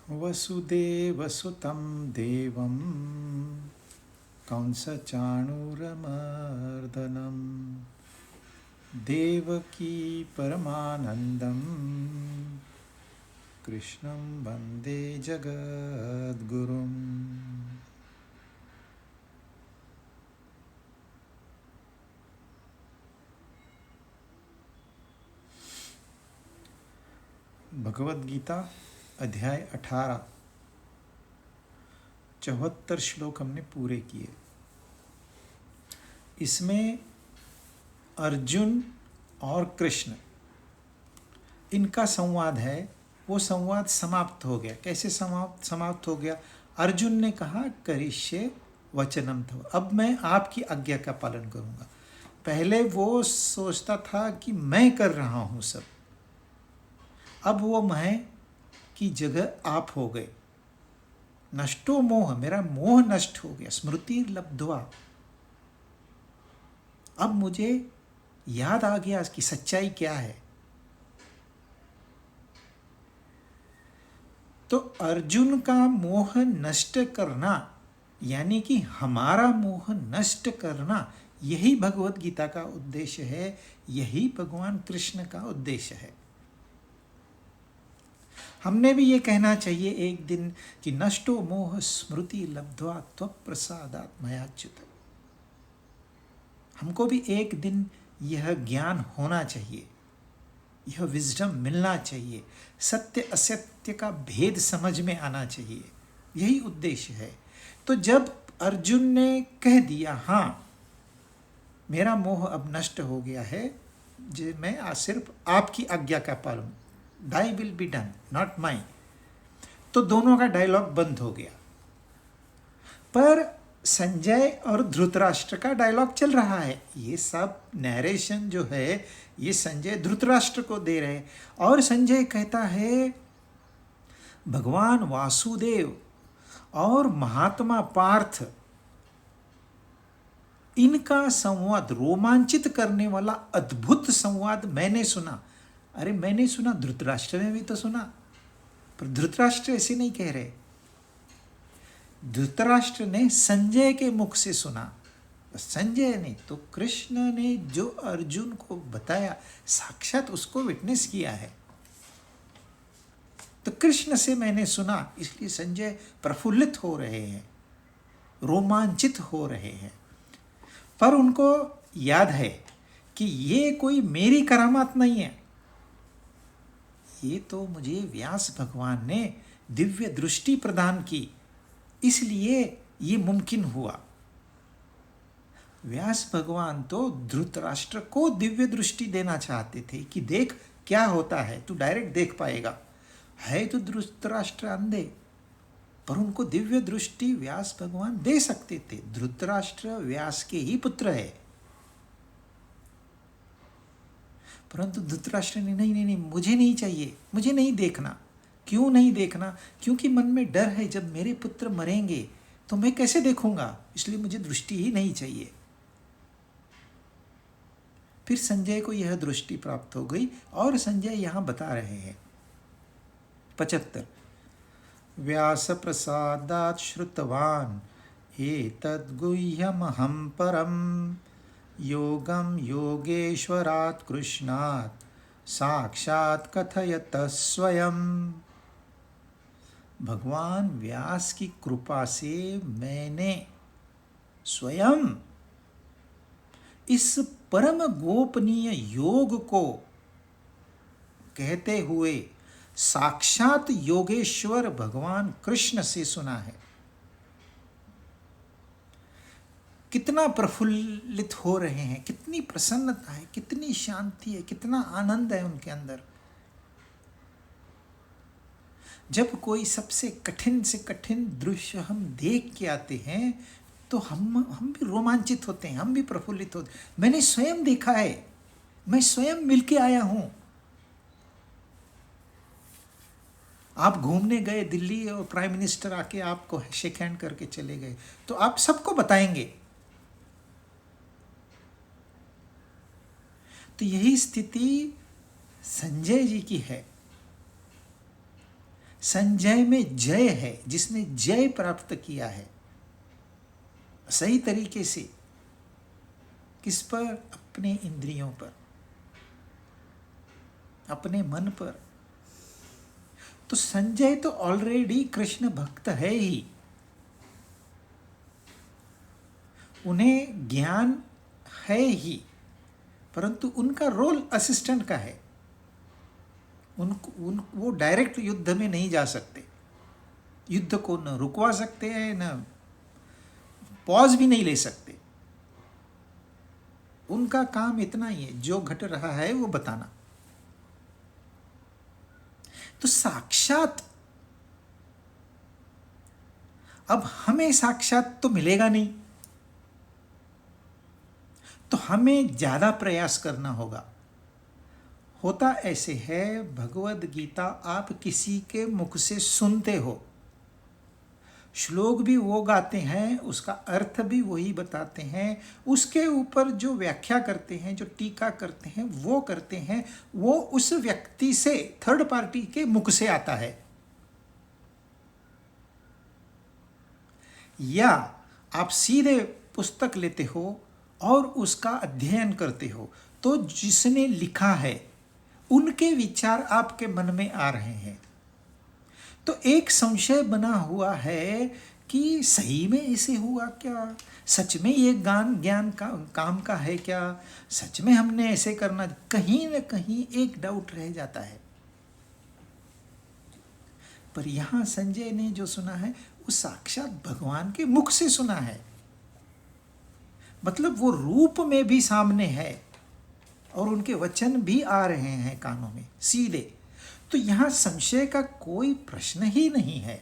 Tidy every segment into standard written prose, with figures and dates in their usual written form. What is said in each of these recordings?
वसुदेवसुतं देवं कंसचाणूरमर्दनं देवकी परमानन्दं कृष्णं वन्दे जगद्गुरुम्। भगवद गीता अध्याय 18 74 श्लोक हमने पूरे किए। इसमें अर्जुन और कृष्ण इनका संवाद है, वो संवाद समाप्त हो गया। कैसे समाप्त हो गया? अर्जुन ने कहा करिष्ये वचनम तव, अब मैं आपकी आज्ञा का पालन करूंगा। पहले वो सोचता था कि मैं कर रहा हूं सब, अब वो मैं की जगह आप हो गए। नष्टो मोह, मेरा मोह नष्ट हो गया। स्मृति लब्ध्वा, अब मुझे याद आ गया कि सच्चाई क्या है। तो अर्जुन का मोह नष्ट करना, यानी कि हमारा मोह नष्ट करना, यही भगवत गीता का उद्देश्य है, यही भगवान कृष्ण का उद्देश्य है। हमने भी ये कहना चाहिए एक दिन कि नष्टो मोह स्मृति लब्ध्वा त्वत्प्रसादात् मयाच्युत। हमको भी एक दिन यह ज्ञान होना चाहिए, यह विजडम मिलना चाहिए, सत्य असत्य का भेद समझ में आना चाहिए, यही उद्देश्य है। तो जब अर्जुन ने कह दिया हाँ मेरा मोह अब नष्ट हो गया है, मैं सिर्फ आपकी आज्ञा का पालन, thy will be done not my, तो दोनों का डायलॉग बंद हो गया। पर संजय और धृतराष्ट्र का डायलॉग चल रहा है। ये सब नरेशन जो है ये संजय धृतराष्ट्र को दे रहे, और संजय कहता है भगवान वासुदेव और महात्मा पार्थ, इनका संवाद रोमांचित करने वाला अद्भुत संवाद मैंने सुना। अरे मैंने सुना, धृतराष्ट्र ने भी तो सुना, पर धृतराष्ट्र ऐसे नहीं कह रहे। धृतराष्ट्र ने संजय के मुख से सुना, संजय ने तो कृष्ण ने जो अर्जुन को बताया, साक्षात उसको विटनेस किया है। तो कृष्ण से मैंने सुना, इसलिए संजय प्रफुल्लित हो रहे हैं, रोमांचित हो रहे हैं। पर उनको याद है कि ये कोई मेरी करामात नहीं है, ये तो मुझे व्यास भगवान ने दिव्य दृष्टि प्रदान की, इसलिए ये मुमकिन हुआ। व्यास भगवान तो धृतराष्ट्र को दिव्य दृष्टि देना चाहते थे कि देख क्या होता है, तू डायरेक्ट देख पाएगा। है तो धृतराष्ट्र अंधे, पर उनको दिव्य दृष्टि व्यास भगवान दे सकते थे। धृतराष्ट्र व्यास के ही पुत्र है, परंतु धृतराष्ट्र ने नहीं, मुझे नहीं चाहिए, मुझे नहीं देखना। क्यों नहीं देखना? क्योंकि मन में डर है, जब मेरे पुत्र मरेंगे तो मैं कैसे देखूंगा, इसलिए मुझे दृष्टि ही नहीं चाहिए। फिर संजय को यह दृष्टि प्राप्त हो गई, और संजय यहां बता रहे हैं 75 व्यास प्रसादात् श्रुतवान् एतद्गुह्यमहं परम योगम योगेश्वरात् कृष्णात् साक्षात् कथयत स्वयं। भगवान व्यास की कृपा से मैंने स्वयं इस परम गोपनीय योग को कहते हुए साक्षात योगेश्वर भगवान कृष्ण से सुना है। कितना प्रफुल्लित हो रहे हैं, कितनी प्रसन्नता है, कितनी शांति है, कितना आनंद है उनके अंदर। जब कोई सबसे कठिन से कठिन दृश्य हम देख के आते हैं तो हम भी रोमांचित होते हैं, हम भी प्रफुल्लित होते हैं। मैंने स्वयं देखा है, मैं स्वयं मिलके आया हूं। आप घूमने गए दिल्ली और प्राइम मिनिस्टर आके आपको शेक हैंड करके चले गए, तो आप सबको बताएंगे। तो यही स्थिति संजय जी की है। संजय में जय है, जिसने जय प्राप्त किया है सही तरीके से। किस पर? अपने इंद्रियों पर, अपने मन पर। तो संजय तो ऑलरेडी कृष्ण भक्त है ही, उन्हें ज्ञान है ही, परंतु उनका रोल असिस्टेंट का है। वो डायरेक्ट युद्ध में नहीं जा सकते, युद्ध को न रुकवा सकते हैं, न पॉज भी नहीं ले सकते। उनका काम इतना ही है, जो घट रहा है वो बताना। तो साक्षात, अब हमें साक्षात तो मिलेगा नहीं, तो हमें ज्यादा प्रयास करना होगा। होता ऐसे है, भगवद गीता आप किसी के मुख से सुनते हो, श्लोक भी वो गाते हैं, उसका अर्थ भी वही बताते हैं, उसके ऊपर जो व्याख्या करते हैं, जो टीका करते हैं, वो करते हैं, वो उस व्यक्ति से, थर्ड पार्टी के मुख से आता है। या आप सीधे पुस्तक लेते हो और उसका अध्ययन करते हो, तो जिसने लिखा है उनके विचार आपके मन में आ रहे हैं। तो एक संशय बना हुआ है कि सही में ऐसे हुआ क्या, सच में ये ज्ञान का काम का है क्या, सच में हमने ऐसे करना, कहीं न कहीं एक डाउट रह जाता है। पर यहां संजय ने जो सुना है वो साक्षात भगवान के मुख से सुना है, मतलब वो रूप में भी सामने है और उनके वचन भी आ रहे हैं कानों में सीधे। तो यहां संशय का कोई प्रश्न ही नहीं है।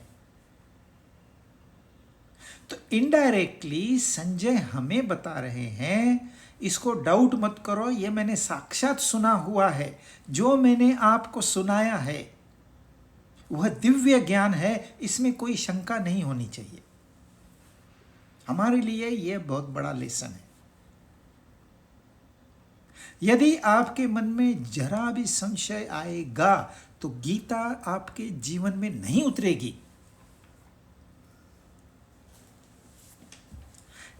तो इनडायरेक्टली संजय हमें बता रहे हैं, इसको डाउट मत करो, ये मैंने साक्षात सुना हुआ है, जो मैंने आपको सुनाया है वह दिव्य ज्ञान है, इसमें कोई शंका नहीं होनी चाहिए। हमारे लिए यह बहुत बड़ा लेसन है। यदि आपके मन में जरा भी संशय आएगा तो गीता आपके जीवन में नहीं उतरेगी।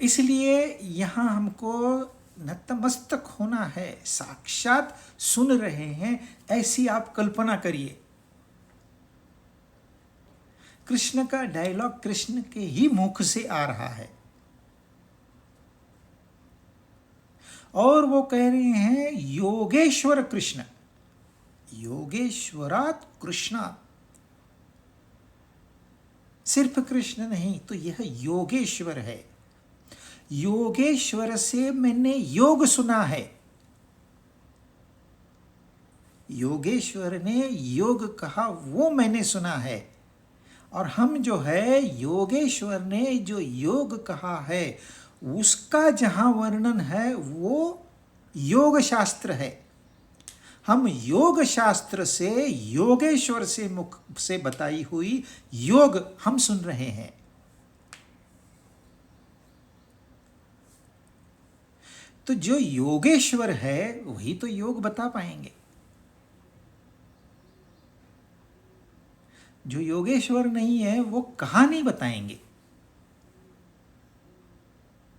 इसलिए यहां हमको नतमस्तक होना है, साक्षात सुन रहे हैं ऐसी आप कल्पना करिए। कृष्ण का डायलॉग कृष्ण के ही मुख से आ रहा है और वो कह रहे हैं योगेश्वर कृष्ण, योगेश्वरात कृष्णात, सिर्फ कृष्ण नहीं तो यह योगेश्वर है। योगेश्वर से मैंने योग सुना है, योगेश्वर ने योग कहा वो मैंने सुना है। और हम जो है योगेश्वर ने जो योग कहा है उसका जहां वर्णन है वो योग शास्त्र है। हम योग शास्त्र से, योगेश्वर से मुख से बताई हुई योग हम सुन रहे हैं। तो जो योगेश्वर है वही तो योग बता पाएंगे। जो योगेश्वर नहीं है वो कहानी बताएंगे।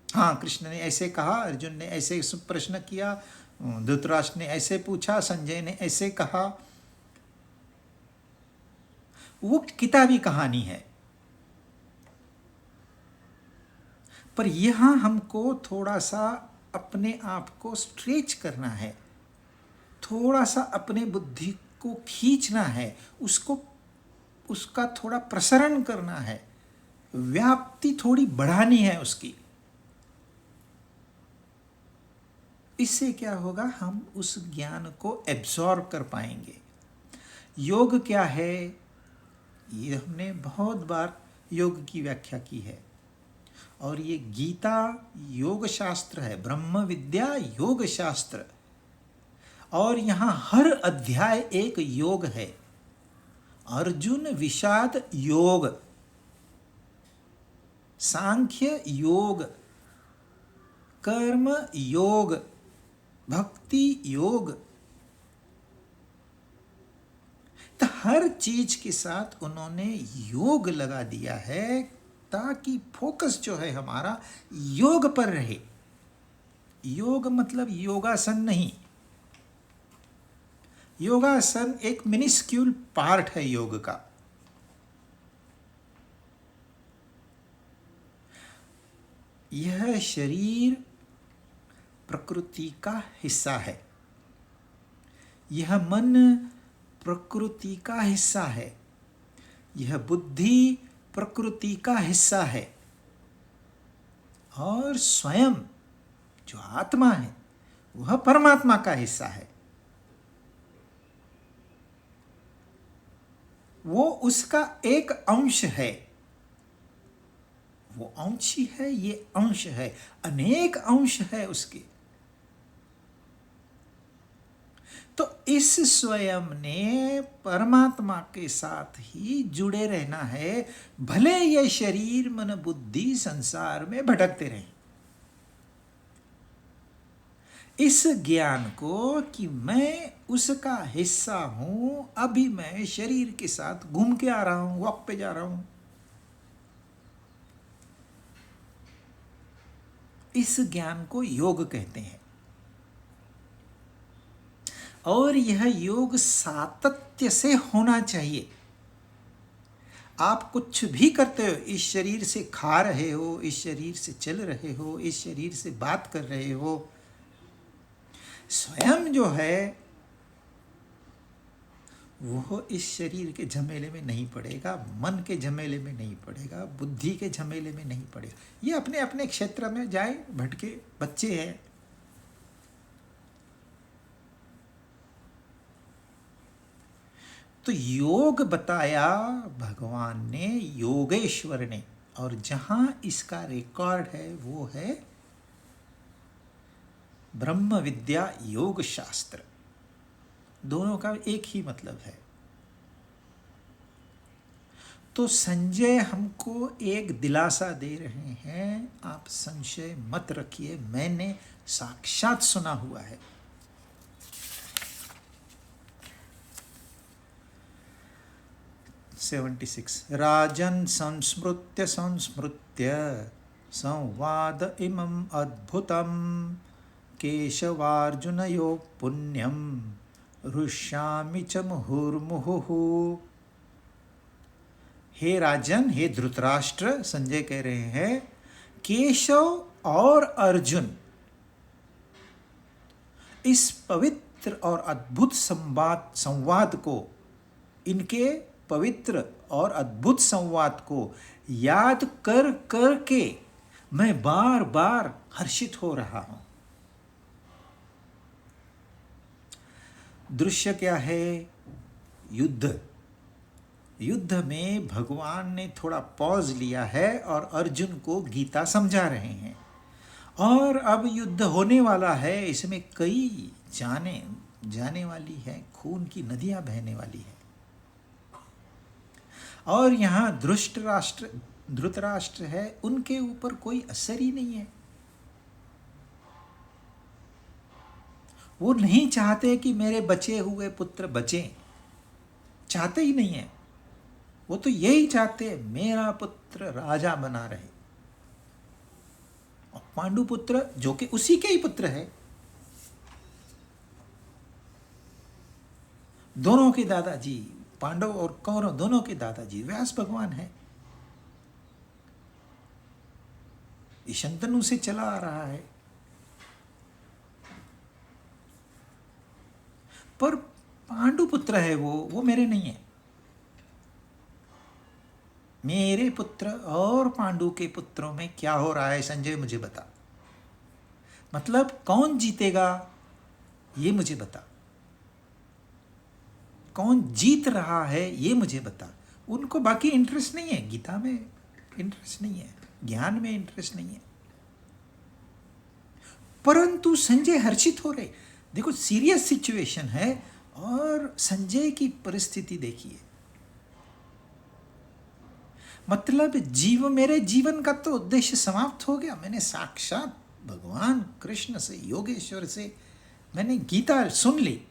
हाँ, कृष्ण ने ऐसे कहा, अर्जुन ने ऐसे प्रश्न किया, धृतराष्ट्र ने ऐसे पूछा, संजय ने ऐसे कहा, वो किताबी कहानी है। पर यहां हमको थोड़ा सा अपने आप को स्ट्रेच करना है, थोड़ा सा अपने बुद्धि को खींचना है, उसका थोड़ा प्रसरण करना है, व्याप्ति थोड़ी बढ़ानी है उसकी। इससे क्या होगा, हम उस ज्ञान को एब्जॉर्ब कर पाएंगे। योग क्या है, ये हमने बहुत बार योग की व्याख्या की है। और ये गीता योग शास्त्र है, ब्रह्म विद्या योग शास्त्र। और यहाँ हर अध्याय एक योग है। अर्जुन विषाद योग, सांख्य योग, कर्म योग, भक्ति योग। तो हर चीज के साथ उन्होंने योग लगा दिया है ताकि फोकस जो है हमारा योग पर रहे। योग मतलब योगासन नहीं, योगासन एक मिनिस्क्यूल पार्ट है योग का। यह शरीर प्रकृति का हिस्सा है, यह मन प्रकृति का हिस्सा है, यह बुद्धि प्रकृति का हिस्सा है, और स्वयं जो आत्मा है वह परमात्मा का हिस्सा है। वो उसका एक अंश है, वो अंश ही है, ये अंश है, अनेक अंश है उसके। तो इस स्वयं ने परमात्मा के साथ ही जुड़े रहना है, भले ये शरीर मन बुद्धि संसार में भटकते रहें। इस ज्ञान को कि मैं उसका हिस्सा हूं, अभी मैं शरीर के साथ घूम के आ रहा हूं, वॉक पे जा रहा हूं, इस ज्ञान को योग कहते हैं। और यह योग सातत्य से होना चाहिए। आप कुछ भी करते हो, इस शरीर से खा रहे हो, इस शरीर से चल रहे हो, इस शरीर से बात कर रहे हो, स्वयं जो है वो इस शरीर के झमेले में नहीं पड़ेगा, मन के झमेले में नहीं पड़ेगा, बुद्धि के झमेले में नहीं पड़ेगा। ये अपने अपने क्षेत्र में जाए, भटके बच्चे हैं। तो योग बताया भगवान ने, योगेश्वर ने, और जहां इसका रिकॉर्ड है वो है ब्रह्म विद्या योग शास्त्र। दोनों का एक ही मतलब है। तो संजय हमको एक दिलासा दे रहे हैं, आप संशय मत रखिए, मैंने साक्षात सुना हुआ है। राजन् संस्मृत्य संस्मृत्य संवाद इमम् अद्भुतम् केशवार्जुनयोः पुण्यं हृष्यामि च मुहुर्मुहुः। हे राजन, हे धृतराष्ट्र, संजय कह रहे हैं, केशव और अर्जुन इस पवित्र और अद्भुत संवाद को, इनके पवित्र और अद्भुत संवाद को याद कर कर के मैं बार बार हर्षित हो रहा हूं। दृश्य क्या है? युद्ध। युद्ध में भगवान ने थोड़ा पॉज लिया है और अर्जुन को गीता समझा रहे हैं। और अब युद्ध होने वाला है, इसमें कई जाने वाली है, खून की नदियां बहने वाली है। और यहाँ धृतराष्ट्र है, उनके ऊपर कोई असर ही नहीं है। वो नहीं चाहते कि मेरे बचे हुए पुत्र बचें, चाहते ही नहीं है। वो तो यही चाहते हैं मेरा पुत्र राजा बना रहे। और पांडु पुत्र जो कि उसी के ही पुत्र है, दोनों के दादाजी, पांडव और कौरव दोनों के दादाजी व्यास भगवान है। ये शंतनु से चला आ रहा है। पर पांडु पुत्र है वो मेरे नहीं है। मेरे पुत्र और पांडु के पुत्रों में क्या हो रहा है संजय, मुझे बता। मतलब कौन जीतेगा ये मुझे बता, कौन जीत रहा है ये मुझे बता। उनको बाकी इंटरेस्ट नहीं है, गीता में इंटरेस्ट नहीं है, ज्ञान में इंटरेस्ट नहीं है। परंतु संजय हर्षित हो रहे। देखो सीरियस सिचुएशन है और संजय की परिस्थिति देखिए। मतलब मेरे जीवन का तो उद्देश्य समाप्त हो गया। मैंने साक्षात भगवान कृष्ण से, योगेश्वर से मैंने गीता सुन ली।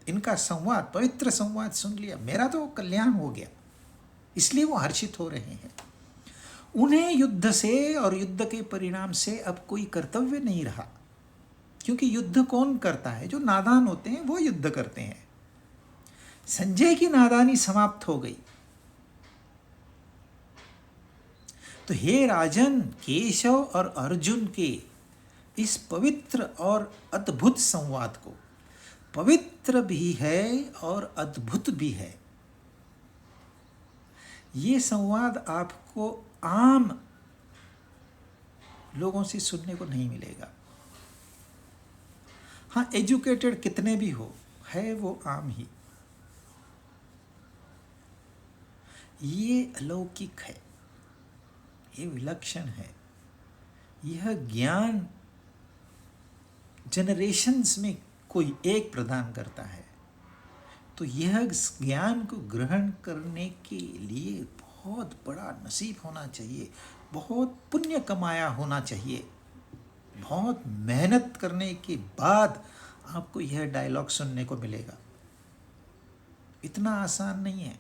इनका संवाद, पवित्र संवाद सुन लिया, मेरा तो कल्याण हो गया, इसलिए वो हर्षित हो रहे हैं। उन्हें युद्ध से और युद्ध के परिणाम से अब कोई कर्तव्य नहीं रहा, क्योंकि युद्ध कौन करता है? जो नादान होते हैं वो युद्ध करते हैं। संजय की नादानी समाप्त हो गई। तो हे राजन, केशव और अर्जुन के इस पवित्र और अद्भुत संवाद को, पवित्र भी है और अद्भुत भी है, ये संवाद आपको आम लोगों से सुनने को नहीं मिलेगा। हाँ, एजुकेटेड कितने भी हो, है वो आम ही। ये अलौकिक है, ये विलक्षण है। यह ज्ञान जनरेशन्स में कोई एक प्रदान करता है। तो यह ज्ञान को ग्रहण करने के लिए बहुत बड़ा नसीब होना चाहिए, बहुत पुण्य कमाया होना चाहिए, बहुत मेहनत करने के बाद आपको यह डायलॉग सुनने को मिलेगा। इतना आसान नहीं है।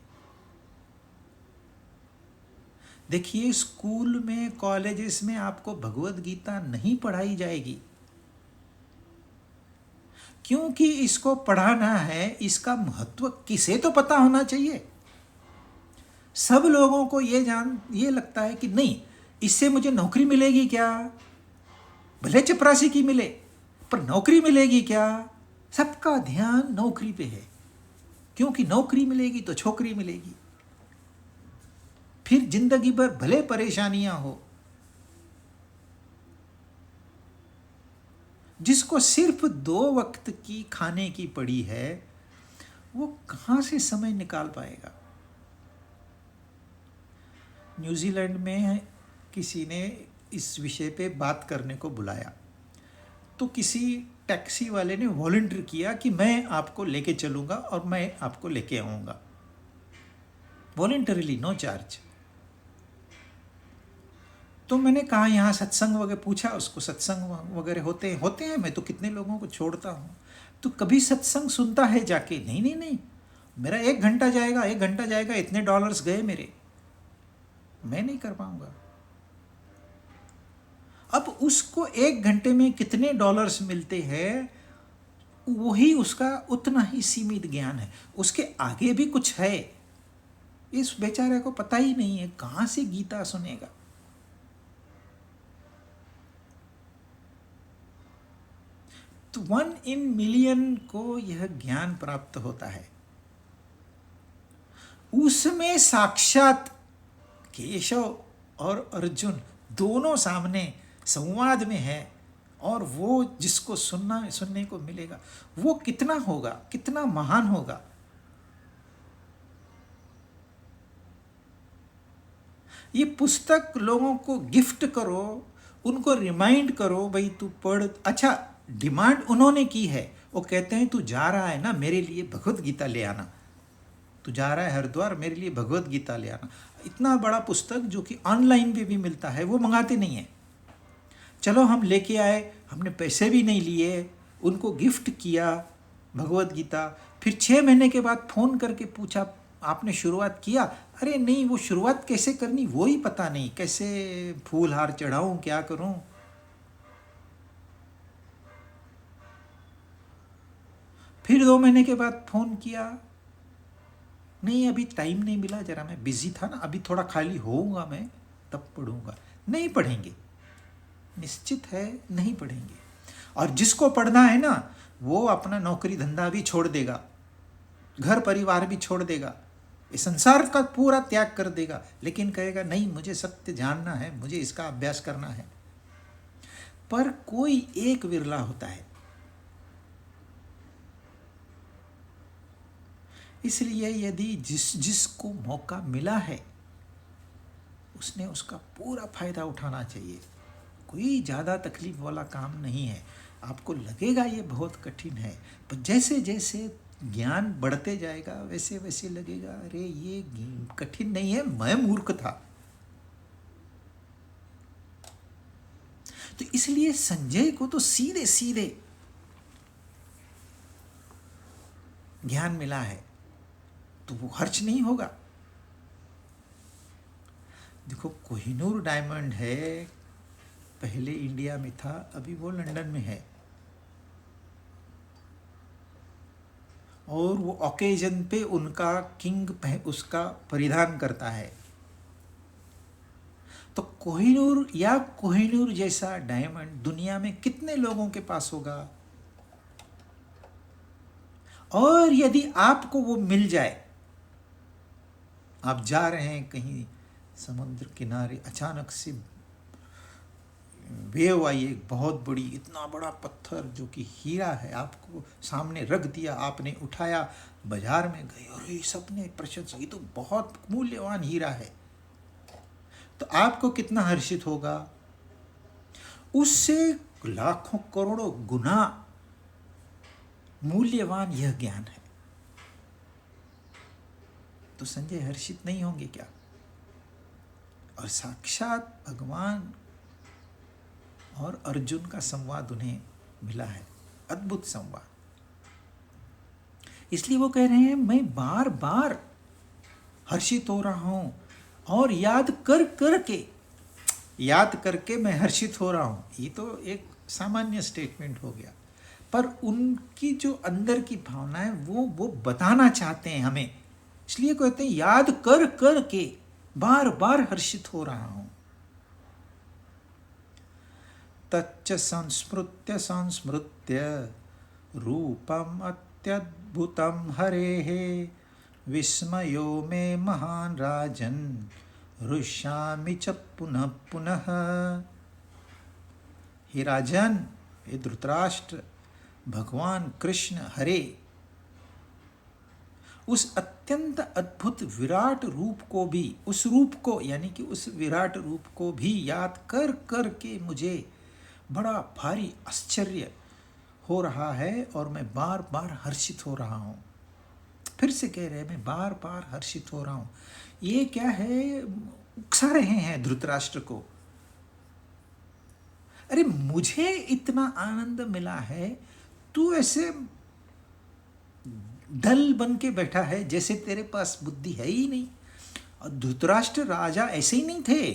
देखिए, स्कूल में, कॉलेजेस में आपको भगवत गीता नहीं पढ़ाई जाएगी, क्योंकि इसको पढ़ाना है, इसका महत्व किसे तो पता होना चाहिए। सब लोगों को ये लगता है कि नहीं, इससे मुझे नौकरी मिलेगी क्या, भले चपरासी की मिले पर नौकरी मिलेगी क्या। सबका ध्यान नौकरी पे है, क्योंकि नौकरी मिलेगी तो छोकरी मिलेगी, फिर जिंदगी भर भले परेशानियां हो। जिसको सिर्फ 2 वक्त की खाने की पड़ी है, वो कहां से समय निकाल पाएगा। न्यूजीलैंड में किसी ने इस विषय पे बात करने को बुलाया, तो किसी टैक्सी वाले ने वॉलंटियर किया कि मैं आपको लेके चलूंगा और मैं आपको लेके आऊंगा, वॉलंटरीली, नो चार्ज। तो मैंने कहा यहाँ सत्संग वगैरह, पूछा उसको, सत्संग वगैरह होते हैं, मैं तो कितने लोगों को छोड़ता हूँ, तो कभी सत्संग सुनता है जाके? नहीं, मेरा 1 घंटा जाएगा, इतने डॉलर्स गए मेरे, मैं नहीं कर पाऊंगा। अब उसको 1 घंटे में कितने डॉलर्स मिलते हैं, वही उसका उतना ही सीमित ज्ञान है, उसके आगे भी कुछ है, इस बेचारे को पता ही नहीं है, कहां से गीता सुनेगा। तो 1 in million को यह ज्ञान प्राप्त होता है, उसमें साक्षात केशव और अर्जुन दोनों सामने संवाद में है, और वो जिसको सुनने को मिलेगा, वो कितना होगा, कितना महान होगा। ये पुस्तक लोगों को गिफ्ट करो, उनको रिमाइंड करो, भाई तू पढ़। अच्छा, डिमांड उन्होंने की है, वो कहते हैं तू जा रहा है ना, मेरे लिए भगवत गीता ले आना, तू जा रहा है हरिद्वार, मेरे लिए भगवत गीता ले आना। इतना बड़ा पुस्तक जो कि ऑनलाइन पे भी मिलता है, वो मंगाते नहीं है। चलो हम लेके आए, हमने पैसे भी नहीं लिए, उनको गिफ्ट किया भगवत गीता। फिर 6 महीने के बाद फ़ोन करके पूछा, आपने शुरुआत किया? अरे नहीं, वो शुरुआत कैसे करनी वो ही पता नहीं, कैसे फूल हार चढ़ाऊं, क्या करूं। फिर 2 महीने के बाद फ़ोन किया, नहीं अभी टाइम नहीं मिला, जरा मैं बिजी था ना, अभी थोड़ा खाली होऊंगा मैं, तब पढ़ूंगा। नहीं पढ़ेंगे, निश्चित है नहीं पढ़ेंगे। और जिसको पढ़ना है ना, वो अपना नौकरी धंधा भी छोड़ देगा, घर परिवार भी छोड़ देगा, इस संसार का पूरा त्याग कर देगा, लेकिन कहेगा नहीं, मुझे सत्य जानना है, मुझे इसका अभ्यास करना है। पर कोई एक विरला होता है। इसलिए यदि जिसको मौका मिला है, उसने उसका पूरा फायदा उठाना चाहिए। कोई ज़्यादा तकलीफ वाला काम नहीं है। आपको लगेगा ये बहुत कठिन है, पर जैसे जैसे ज्ञान बढ़ते जाएगा वैसे वैसे लगेगा, अरे ये कठिन नहीं है, मैं मूर्ख था। तो इसलिए संजय को तो सीधे सीधे ज्ञान मिला है, तो वो खर्च नहीं होगा। देखो, कोहिनूर डायमंड है, पहले इंडिया में था, अभी वो लंदन में है, और वो ओकेजन पे उनका किंग उसका परिधान करता है। तो कोहिनूर या कोहिनूर जैसा डायमंड दुनिया में कितने लोगों के पास होगा? और यदि आपको वो मिल जाए, आप जा रहे हैं कहीं समुद्र किनारे, अचानक से वेव आई, एक बहुत बड़ी, इतना बड़ा पत्थर जो कि हीरा है, आपको सामने रख दिया, आपने उठाया, बाजार में गए और ये सबने प्रशंसा, ये तो बहुत मूल्यवान हीरा है, तो आपको कितना हर्षित होगा? उससे लाखों करोड़ों गुना मूल्यवान यह ज्ञान है। तो संजय हर्षित नहीं होंगे क्या? और साक्षात भगवान और अर्जुन का संवाद उन्हें मिला है, अद्भुत संवाद। इसलिए वो कह रहे हैं, मैं बार बार हर्षित हो रहा हूं, और याद करके मैं हर्षित हो रहा हूं। ये तो एक सामान्य स्टेटमेंट हो गया, पर उनकी जो अंदर की भावना है वो बताना चाहते हैं हमें, इसलिए कहते हैं याद कर के बार बार हर्षित हो रहा हूं। तच्च संस्मृत्य रूपम अत्यद्भुतम हरेः विस्मयो मे महान राजन हृष्यामि च पुनः पुनः। हे राजन, हे धृतराष्ट्र, भगवान कृष्ण हरे उस अत्यंत अद्भुत विराट रूप को भी, उस रूप को यानी कि उस विराट रूप को भी याद कर के मुझे बड़ा भारी आश्चर्य हो रहा है, और मैं बार बार हर्षित हो रहा हूँ। फिर से कह रहे हैं, मैं बार बार हर्षित हो रहा हूँ। ये क्या है? उकसा रहे हैं धृतराष्ट्र को। अरे मुझे इतना आनंद मिला है, तू ऐसे दल बन के बैठा है जैसे तेरे पास बुद्धि है ही नहीं। और धृतराष्ट्र राजा ऐसे ही नहीं थे,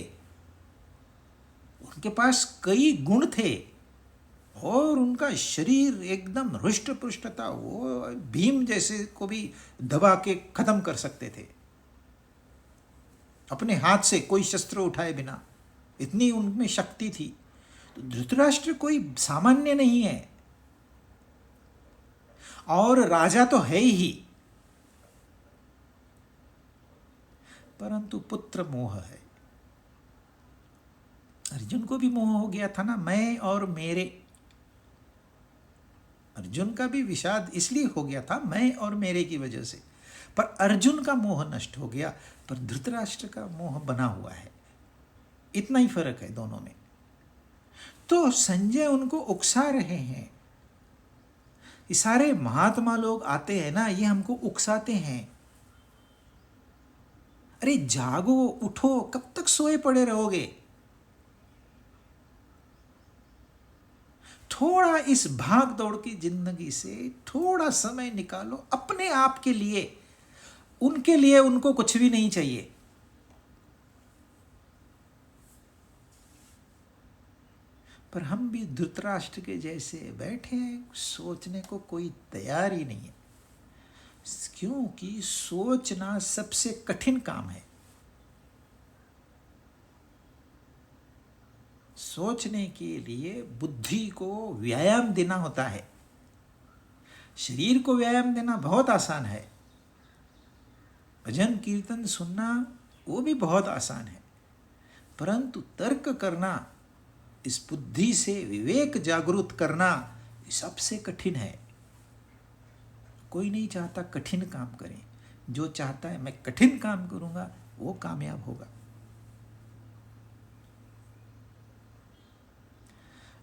उनके पास कई गुण थे, और उनका शरीर एकदम हृष्ट पुष्ट था, वो भीम जैसे को भी दबा के खत्म कर सकते थे अपने हाथ से, कोई शस्त्र उठाए बिना, इतनी उनमें शक्ति थी। तो धृतराष्ट्र कोई सामान्य नहीं है, और राजा तो है ही, परंतु पुत्र मोह है। अर्जुन को भी मोह हो गया था ना, मैं और मेरे। अर्जुन का भी विषाद इसलिए हो गया था मैं और मेरे की वजह से, पर अर्जुन का मोह नष्ट हो गया, पर धृतराष्ट्र का मोह बना हुआ है। इतना ही फर्क है दोनों में। तो संजय उनको उकसा रहे हैं। ये सारे महात्मा लोग आते हैं ना, ये हमको उकसाते हैं, अरे जागो, उठो, कब तक सोए पड़े रहोगे? थोड़ा इस भाग दौड़ की जिंदगी से थोड़ा समय निकालो अपने आप के लिए। उनके लिए उनको कुछ भी नहीं चाहिए। पर हम भी धृतराष्ट्र के जैसे बैठे हैं, सोचने को कोई तैयार ही नहीं है, क्योंकि सोचना सबसे कठिन काम है। सोचने के लिए बुद्धि को व्यायाम देना होता है। शरीर को व्यायाम देना बहुत आसान है, भजन कीर्तन सुनना वो भी बहुत आसान है, परंतु तर्क करना, इस बुद्धि से विवेक जागृत करना, सबसे कठिन है। कोई नहीं चाहता कठिन काम करें, जो चाहता है मैं कठिन काम करूंगा वो कामयाब होगा।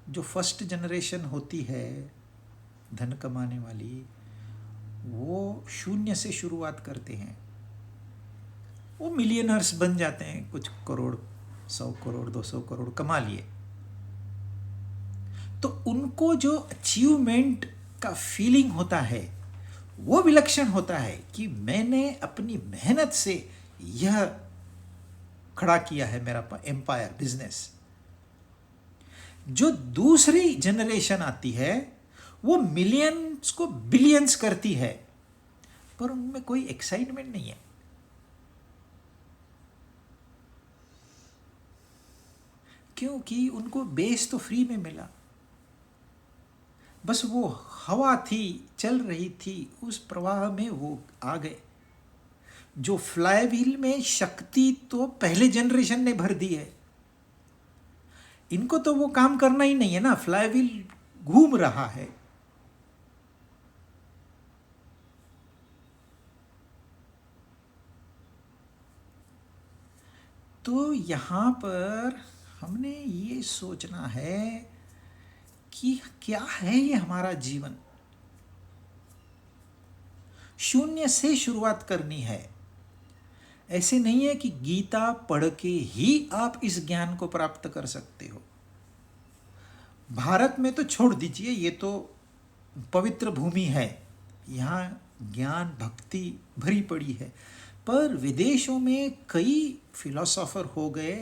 जो फर्स्ट जनरेशन होती है धन कमाने वाली, वो शून्य से शुरुआत करते हैं, वो मिलियनर्स बन जाते हैं, कुछ करोड़, 100 करोड़ 200 करोड़ कमा लिए। तो उनको जो अचीवमेंट का फीलिंग होता है वो विलक्षण होता है कि मैंने अपनी मेहनत से यह खड़ा किया है मेरा एम्पायर, बिजनेस। जो दूसरी जनरेशन आती है वो मिलियंस को बिलियंस करती है, पर उनमें कोई एक्साइटमेंट नहीं है। क्योंकि उनको बेस तो फ्री में मिला, बस वो हवा थी, चल रही थी, उस प्रवाह में वो आ गए। जो फ्लाईव्हील में शक्ति तो पहले जनरेशन ने भर दी है, इनको तो वो काम करना ही नहीं है ना, फ्लाईव्हील घूम रहा है। तो यहाँ पर हमने ये सोचना है कि क्या है ये हमारा जीवन। शून्य से शुरुआत करनी है। ऐसे नहीं है कि गीता पढ़ के ही आप इस ज्ञान को प्राप्त कर सकते हो। भारत में तो छोड़ दीजिए, ये तो पवित्र भूमि है, यहाँ ज्ञान भक्ति भरी पड़ी है। पर विदेशों में कई फिलोसोफर हो गए,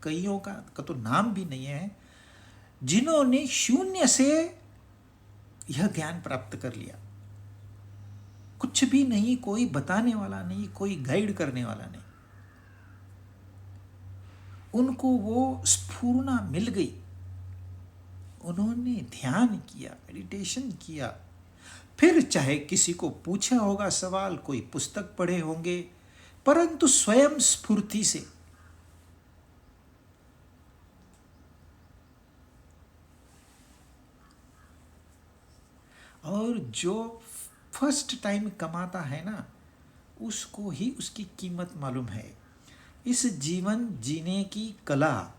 कईयों का तो नाम भी नहीं है, जिन्होंने शून्य से यह ज्ञान प्राप्त कर लिया। कुछ भी नहीं, कोई बताने वाला नहीं, कोई गाइड करने वाला नहीं, उनको वो स्फूर्णा मिल गई। उन्होंने ध्यान किया, मेडिटेशन किया, फिर चाहे किसी को पूछा होगा सवाल, कोई पुस्तक पढ़े होंगे, परंतु स्वयं स्फूर्ति से। और जो फर्स्ट टाइम कमाता है ना, उसको ही उसकी कीमत मालूम है। इस जीवन जीने की कला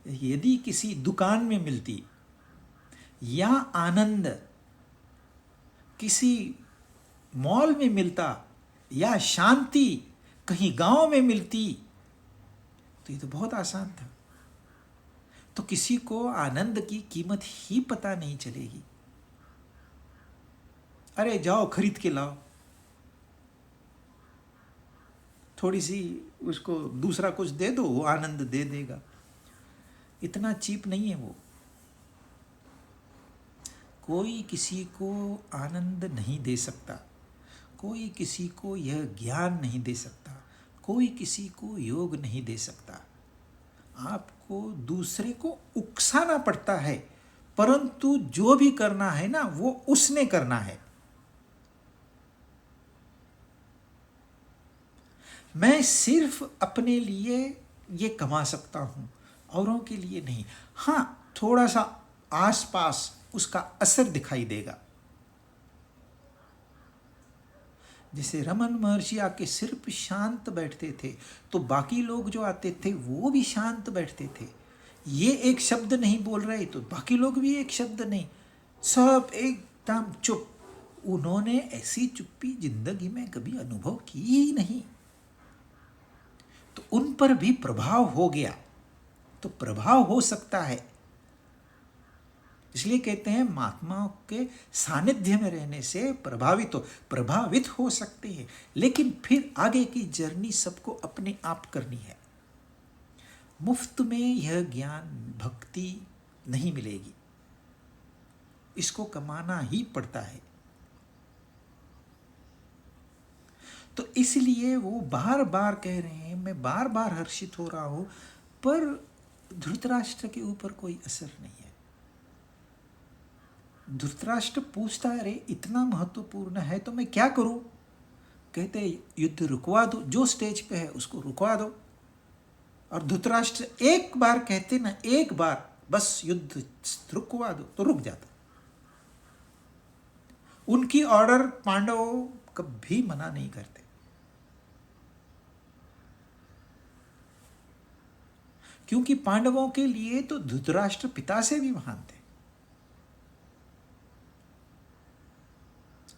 यदि किसी दुकान में मिलती, या आनंद किसी मॉल में मिलता, या शांति कहीं गांव में मिलती, तो ये तो बहुत आसान था। तो किसी को आनंद की कीमत ही पता नहीं चलेगी। अरे जाओ खरीद के लाओ, थोड़ी सी उसको दूसरा कुछ दे दो, वो आनंद दे देगा। इतना चीप नहीं है वो। कोई किसी को आनंद नहीं दे सकता, कोई किसी को यह ज्ञान नहीं दे सकता, कोई किसी को योग नहीं दे सकता। आपको दूसरे को उकसाना पड़ता है, परंतु जो भी करना है ना, वो उसने करना है। मैं सिर्फ अपने लिए ये कमा सकता हूँ, औरों के लिए नहीं। हाँ, थोड़ा सा आसपास उसका असर दिखाई देगा। जैसे रमन महर्षि आके सिर्फ शांत बैठते थे, तो बाकी लोग जो आते थे वो भी शांत बैठते थे। ये एक शब्द नहीं बोल रहे तो बाकी लोग भी एक शब्द नहीं, सब एकदम चुप। उन्होंने ऐसी चुप्पी जिंदगी में कभी अनुभव की ही नहीं। तो उन पर भी प्रभाव हो गया। तो प्रभाव हो सकता है, इसलिए कहते हैं महात्माओं के सानिध्य में रहने से प्रभावित हो सकते हैं। लेकिन फिर आगे की जर्नी सबको अपने आप करनी है। मुफ्त में यह ज्ञान भक्ति नहीं मिलेगी, इसको कमाना ही पड़ता है। तो इसलिए वो बार बार कह रहे हैं, मैं बार बार हर्षित हो रहा हूं, पर धृतराष्ट्र के ऊपर कोई असर नहीं है। धृतराष्ट्र पूछता है, अरे इतना महत्वपूर्ण है तो मैं क्या करूं? कहते युद्ध रुकवा दो, जो स्टेज पे है उसको रुकवा दो। और धृतराष्ट्र एक बार कहते ना, एक बार बस युद्ध रुकवा दो, तो रुक जाता। उनकी ऑर्डर पांडव कभी मना नहीं करते। क्योंकि पांडवों के लिए तो धृतराष्ट्र पिता से भी महान थे।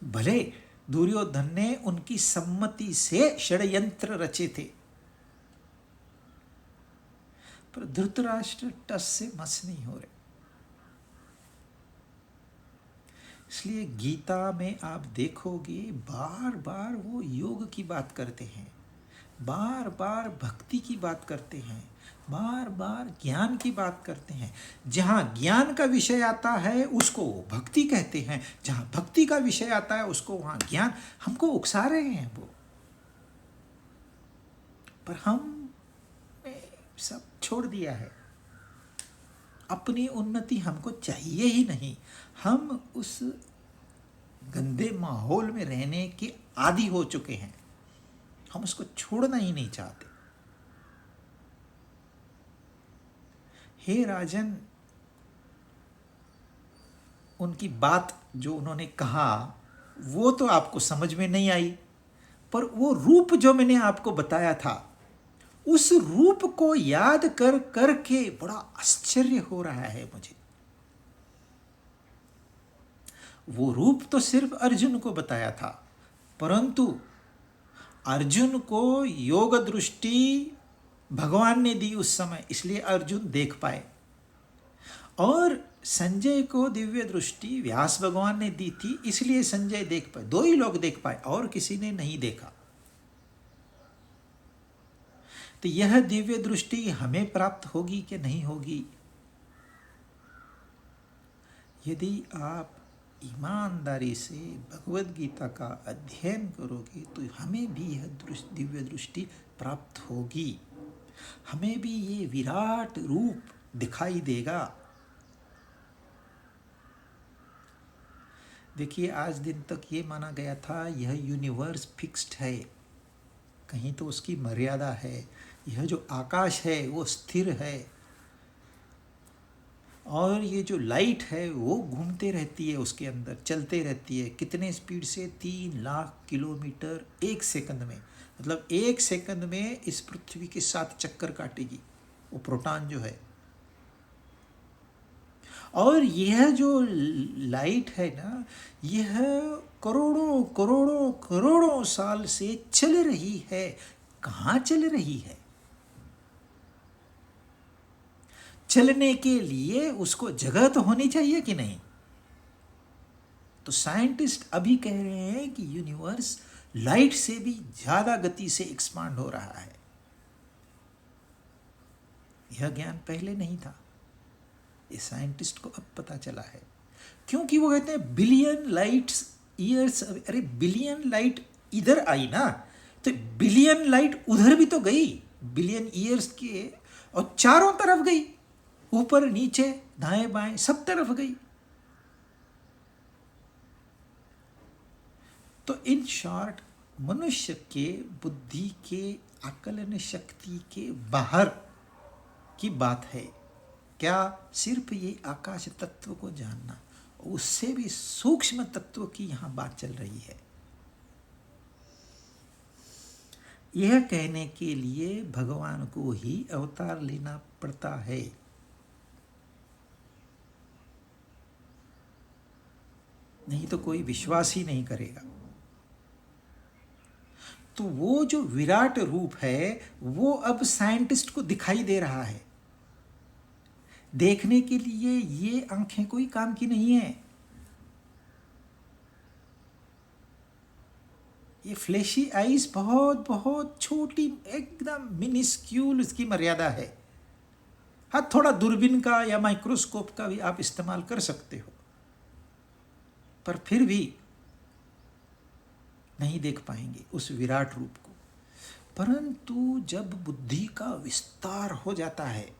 भले दुर्योधन ने उनकी सम्मति से षड्यंत्र रचे थे, पर धृतराष्ट्र टस से मस नहीं हो रहे। इसलिए गीता में आप देखोगे बार बार वो योग की बात करते हैं, बार बार भक्ति की बात करते हैं, बार बार ज्ञान की बात करते हैं। जहाँ ज्ञान का विषय आता है उसको वो भक्ति कहते हैं, जहाँ भक्ति का विषय आता है उसको वहाँ ज्ञान। हमको उकसा रहे हैं वो, पर हम सब छोड़ दिया है। अपनी उन्नति हमको चाहिए ही नहीं। हम उस गंदे माहौल में रहने के आदी हो चुके हैं, हम उसको छोड़ना ही नहीं चाहते। हे राजन, उनकी बात जो उन्होंने कहा वो तो आपको समझ में नहीं आई, पर वो रूप जो मैंने आपको बताया था, उस रूप को याद कर करके बड़ा आश्चर्य हो रहा है मुझे। वो रूप तो सिर्फ अर्जुन को बताया था, परंतु अर्जुन को योग दृष्टि भगवान ने दी उस समय, इसलिए अर्जुन देख पाए। और संजय को दिव्य दृष्टि व्यास भगवान ने दी थी, इसलिए संजय देख पाए। दो ही लोग देख पाए और किसी ने नहीं देखा। तो यह दिव्य दृष्टि हमें प्राप्त होगी कि नहीं होगी? यदि आप ईमानदारी से भगवद गीता का अध्ययन करोगे तो हमें भी यह दिव्य दृष्टि प्राप्त होगी, हमें भी ये विराट रूप दिखाई देगा। देखिए, आज दिन तक ये माना गया था यह यूनिवर्स फिक्स्ड है, कहीं तो उसकी मर्यादा है। यह जो आकाश है वो स्थिर है, और ये जो लाइट है वो घूमते रहती है, उसके अंदर चलते रहती है। कितने स्पीड से? 3 लाख किलोमीटर 1 सेकंड में। मतलब 1 सेकंड में इस पृथ्वी के साथ चक्कर काटेगी वो प्रोटॉन जो है। और यह जो लाइट है ना, यह करोड़ों करोड़ों करोड़ों साल से चल रही है। कहाँ चल रही है? चलने के लिए उसको जगह तो होनी चाहिए कि नहीं? तो साइंटिस्ट अभी कह रहे हैं कि यूनिवर्स लाइट से भी ज्यादा गति से एक्सपांड हो रहा है। यह ज्ञान पहले नहीं था, ये साइंटिस्ट को अब पता चला है। क्योंकि वो कहते हैं बिलियन लाइट ईयर्स। अरे बिलियन लाइट इधर आई ना, तो बिलियन लाइट उधर भी तो गई, बिलियन ईयर्स के, और चारों तरफ गई, ऊपर नीचे दाएं बाएं सब तरफ गई। तो इन शॉर्ट मनुष्य के बुद्धि के आकलन शक्ति के बाहर की बात है। क्या? सिर्फ ये आकाश तत्व को जानना, उससे भी सूक्ष्म तत्व की यहां बात चल रही है। यह कहने के लिए भगवान को ही अवतार लेना पड़ता है। नहीं तो कोई विश्वास ही नहीं करेगा। तो वो जो विराट रूप है वो अब साइंटिस्ट को दिखाई दे रहा है। देखने के लिए ये आंखें कोई काम की नहीं है। ये फ्लैशी आईज बहुत बहुत छोटी, एकदम मिनिस्क्यूल उसकी मर्यादा है। हाँ, थोड़ा दूरबीन का या माइक्रोस्कोप का भी आप इस्तेमाल कर सकते हो, पर फिर भी नहीं देख पाएंगे उस विराट रूप को। परंतु जब बुद्धि का विस्तार हो जाता है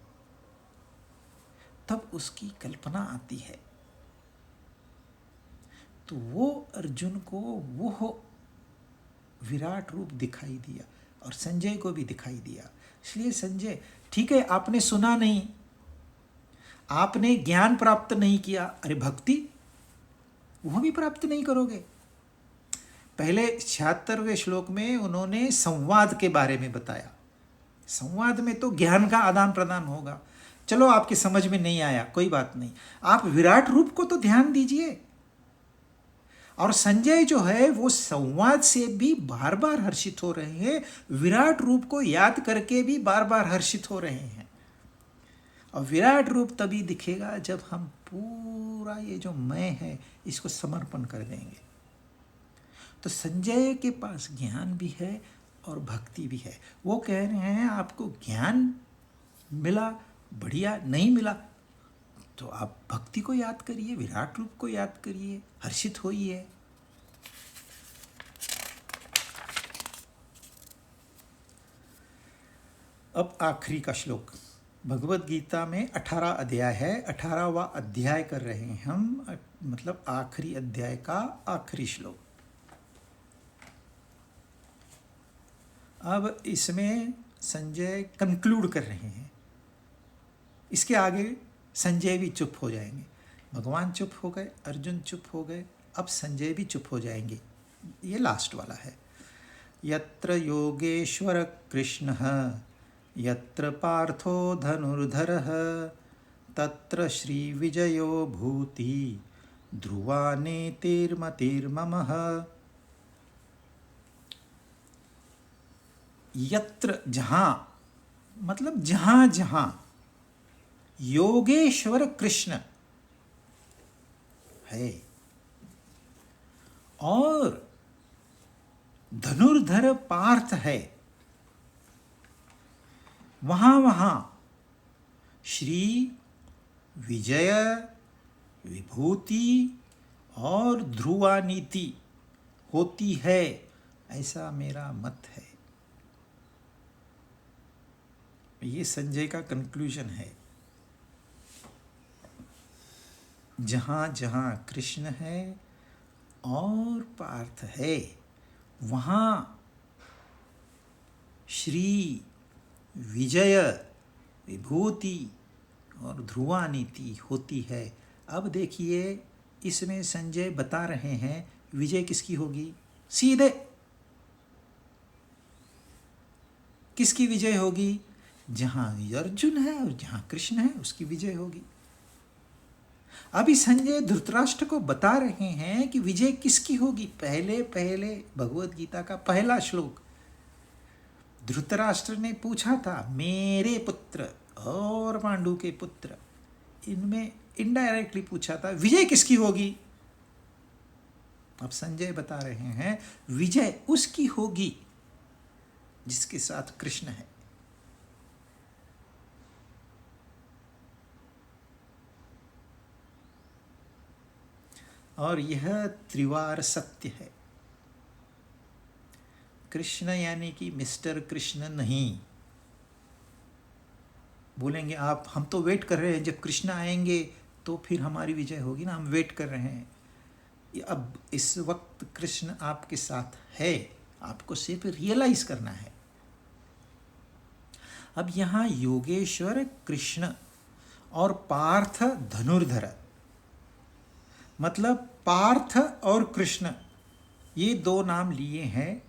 तब उसकी कल्पना आती है। तो वो अर्जुन को वो विराट रूप दिखाई दिया और संजय को भी दिखाई दिया। इसलिए संजय, ठीक है आपने सुना नहीं, आपने ज्ञान प्राप्त नहीं किया, अरे भक्ति वो भी प्राप्त नहीं करोगे। पहले 76वें श्लोक में उन्होंने संवाद के बारे में बताया। संवाद में तो ज्ञान का आदान प्रदान होगा। चलो आपकी समझ में नहीं आया, कोई बात नहीं, आप विराट रूप को तो ध्यान दीजिए। और संजय जो है वो संवाद से भी बार बार हर्षित हो रहे हैं, विराट रूप को याद करके भी बार बार हर्षित हो रहे हैं। और विराट रूप तभी दिखेगा जब हम पूरा ये जो मैं है इसको समर्पण कर देंगे। तो संजय के पास ज्ञान भी है और भक्ति भी है। वो कह रहे हैं आपको ज्ञान मिला, बढ़िया, नहीं मिला तो आप भक्ति को याद करिए, विराट रूप को याद करिए, हर्षित होइए। अब आखिरी का श्लोक, भगवत गीता में 18 अध्याय है, 18वां अध्याय कर रहे हैं हम, मतलब आखिरी अध्याय का आखिरी श्लोक। अब इसमें संजय कंक्लूड कर रहे हैं, इसके आगे संजय भी चुप हो जाएंगे। भगवान चुप हो गए, अर्जुन चुप हो गए, अब संजय भी चुप हो जाएंगे। ये लास्ट वाला है। यत्र योगेश्वर कृष्णः यत्र पार्थो धनुर्धरः तत्र श्रीविजयो भूति ध्रुवा नेतिर्मतिर्ममः। यत्र, जहाँ, मतलब जहाँ जहाँ योगेश्वर कृष्ण है और धनुर्धर पार्थ है, वहाँ वहाँ श्री विजय, विभूति और ध्रुवा नीति होती है, ऐसा मेरा मत है। ये संजय का कंक्लूजन है। जहाँ जहाँ कृष्ण है और पार्थ है, वहाँ श्री विजय, विभूति और ध्रुवा नीति होती है। अब देखिए, इसमें संजय बता रहे हैं विजय किसकी होगी। सीधे किसकी विजय होगी? जहाँ अर्जुन है और जहाँ कृष्ण है उसकी विजय होगी। अभी संजय धृतराष्ट्र को बता रहे हैं कि विजय किसकी होगी। पहले पहले भगवत गीता का पहला श्लोक धृतराष्ट्र ने पूछा था, मेरे पुत्र और पांडु के पुत्र, इनमें इनडायरेक्टली पूछा था विजय किसकी होगी। अब संजय बता रहे हैं विजय उसकी होगी जिसके साथ कृष्ण है। और यह त्रिवार सत्य है। कृष्ण यानी कि मिस्टर कृष्ण नहीं। बोलेंगे आप, हम तो वेट कर रहे हैं, जब कृष्ण आएंगे तो फिर हमारी विजय होगी ना, हम वेट कर रहे हैं। अब इस वक्त कृष्ण आपके साथ है, आपको सिर्फ रियलाइज करना है। अब यहाँ योगेश्वर कृष्ण और पार्थ धनुर्धर, मतलब पार्थ और कृष्ण, ये दो नाम लिए हैं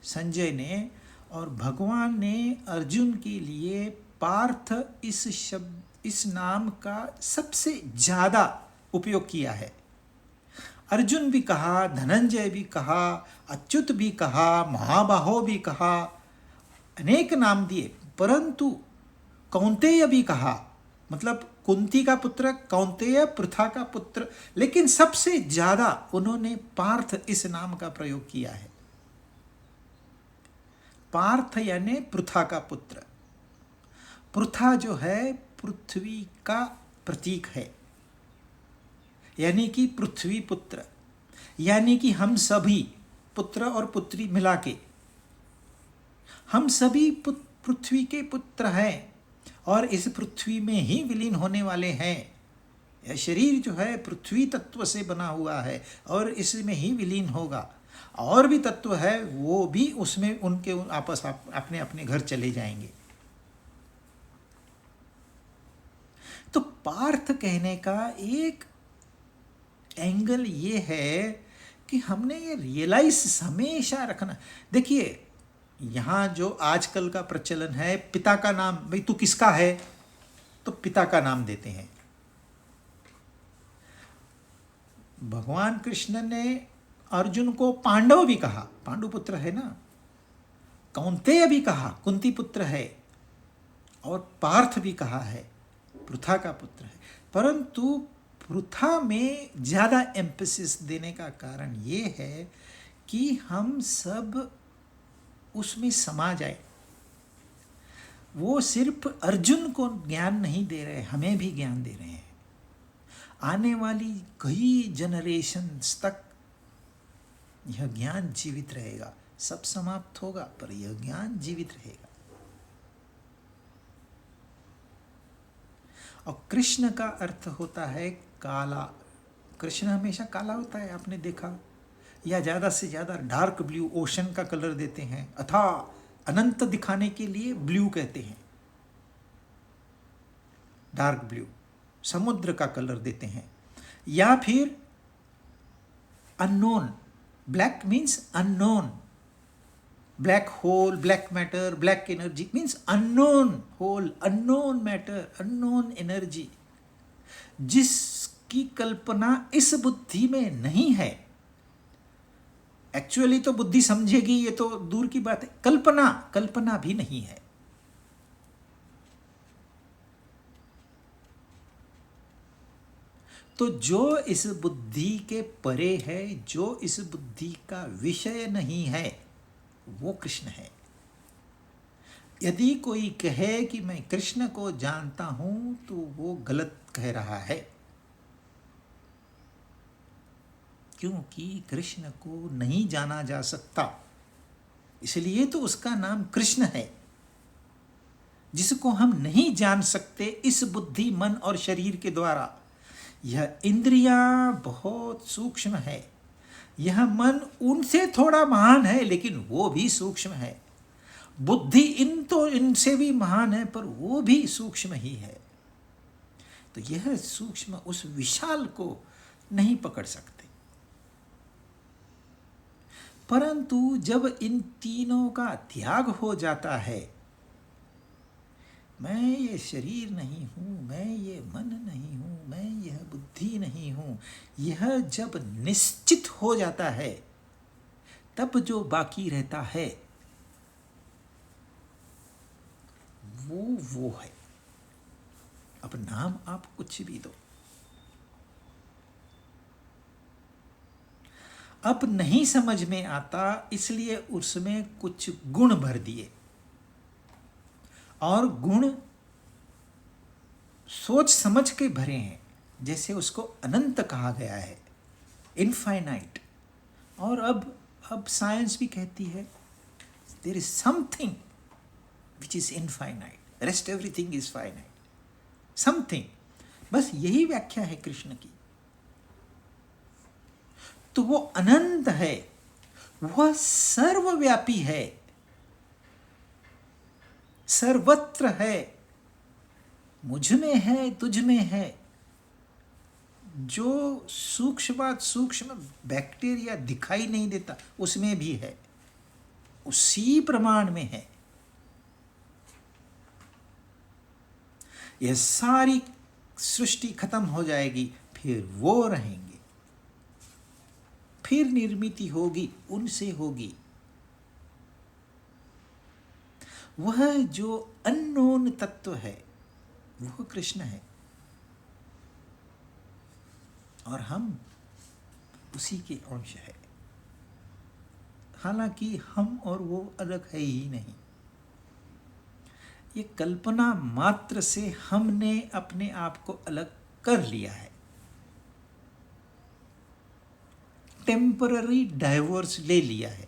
संजय ने, और भगवान ने अर्जुन के लिए पार्थ इस नाम का सबसे ज़्यादा उपयोग किया है। अर्जुन भी कहा, धनंजय भी कहा, अच्युत भी कहा, महाबाहो भी कहा, अनेक नाम दिए, परंतु कौंतेय भी कहा, मतलब कुंती का पुत्र कौंतेय, पृथा का पुत्र, लेकिन सबसे ज्यादा उन्होंने पार्थ इस नाम का प्रयोग किया है। पार्थ यानी पृथा का पुत्र। पृथा जो है पृथ्वी का प्रतीक है, यानी कि पृथ्वी पुत्र, यानी कि हम सभी पुत्र और पुत्री मिला के हम सभी पृथ्वी के पुत्र हैं और इस पृथ्वी में ही विलीन होने वाले हैं। यह शरीर जो है पृथ्वी तत्व से बना हुआ है और इसमें ही विलीन होगा। और भी तत्व है, वो भी उसमें उनके आपस अपने अपने घर चले जाएंगे। तो पार्थ कहने का एक एंगल ये है कि हमने ये रियलाइज हमेशा रखना। देखिए, यहाँ जो आजकल का प्रचलन है, पिता का नाम, भाई तू किसका है, तो पिता का नाम देते हैं। भगवान कृष्ण ने अर्जुन को पांडव भी कहा, पांडु पुत्र है ना, कौंतेय भी कहा, कुंती पुत्र है, और पार्थ भी कहा है, पृथा का पुत्र है। परंतु पृथा में ज़्यादा एम्फेसिस देने का कारण ये है कि हम सब उसमें समा जाए। वो सिर्फ अर्जुन को ज्ञान नहीं दे रहे, हमें भी ज्ञान दे रहे हैं। आने वाली कई जनरेशन्स तक यह ज्ञान जीवित रहेगा। सब समाप्त होगा पर यह ज्ञान जीवित रहेगा। और कृष्ण का अर्थ होता है काला। कृष्ण हमेशा काला होता है, आपने देखा, या ज़्यादा से ज़्यादा डार्क ब्लू, ओशन का कलर देते हैं, अथाह अनंत दिखाने के लिए ब्लू कहते हैं, डार्क ब्लू, समुद्र का कलर देते हैं। या फिर unknown, black means unknown, black hole, black matter, black energy means unknown hole, unknown matter, unknown energy, जिसकी कल्पना इस बुद्धि में नहीं है। एक्चुअली तो बुद्धि समझेगी, ये तो दूर की बात है, कल्पना भी नहीं है। तो जो इस बुद्धि के परे है, जो इस बुद्धि का विषय नहीं है, वो कृष्ण है। यदि कोई कहे कि मैं कृष्ण को जानता हूं तो वो गलत कह रहा है, क्योंकि कृष्ण को नहीं जाना जा सकता, इसलिए तो उसका नाम कृष्ण है। जिसको हम नहीं जान सकते इस बुद्धि, मन और शरीर के द्वारा। यह इंद्रियां बहुत सूक्ष्म है, यह मन उनसे थोड़ा महान है लेकिन वो भी सूक्ष्म है। बुद्धि इनसे भी महान है पर वो भी सूक्ष्म ही है। तो यह सूक्ष्म उस विशाल को नहीं पकड़ सकते। परंतु जब इन तीनों का त्याग हो जाता है, मैं ये शरीर नहीं हूँ, मैं ये मन नहीं हूँ, मैं यह बुद्धि नहीं हूँ, यह जब निश्चित हो जाता है, तब जो बाकी रहता है वो है। अब नाम आप कुछ भी दो, अब नहीं समझ में आता, इसलिए उसमें कुछ गुण भर दिए। और गुण सोच समझ के भरे हैं, जैसे उसको अनंत कहा गया है, इनफाइनाइट। और अब साइंस भी कहती है there is something which is infinite, rest everything is finite. Something, बस यही व्याख्या है कृष्ण की। तो वो अनंत है, वह सर्वव्यापी है, सर्वत्र है, मुझ में है, तुझ में है। जो सूक्ष्म बैक्टीरिया दिखाई नहीं देता उसमें भी है, उसी प्रमाण में है। यह सारी सृष्टि खत्म हो जाएगी, फिर वो रहेंगे, फिर निर्मिति होगी, उनसे होगी। वह जो अननोन तत्व है वह कृष्ण है, और हम उसी के अंश है। हालांकि हम और वो अलग है ही नहीं, ये कल्पना मात्र से हमने अपने आप को अलग कर लिया है, टेम्पररी डाइवोर्स ले लिया है।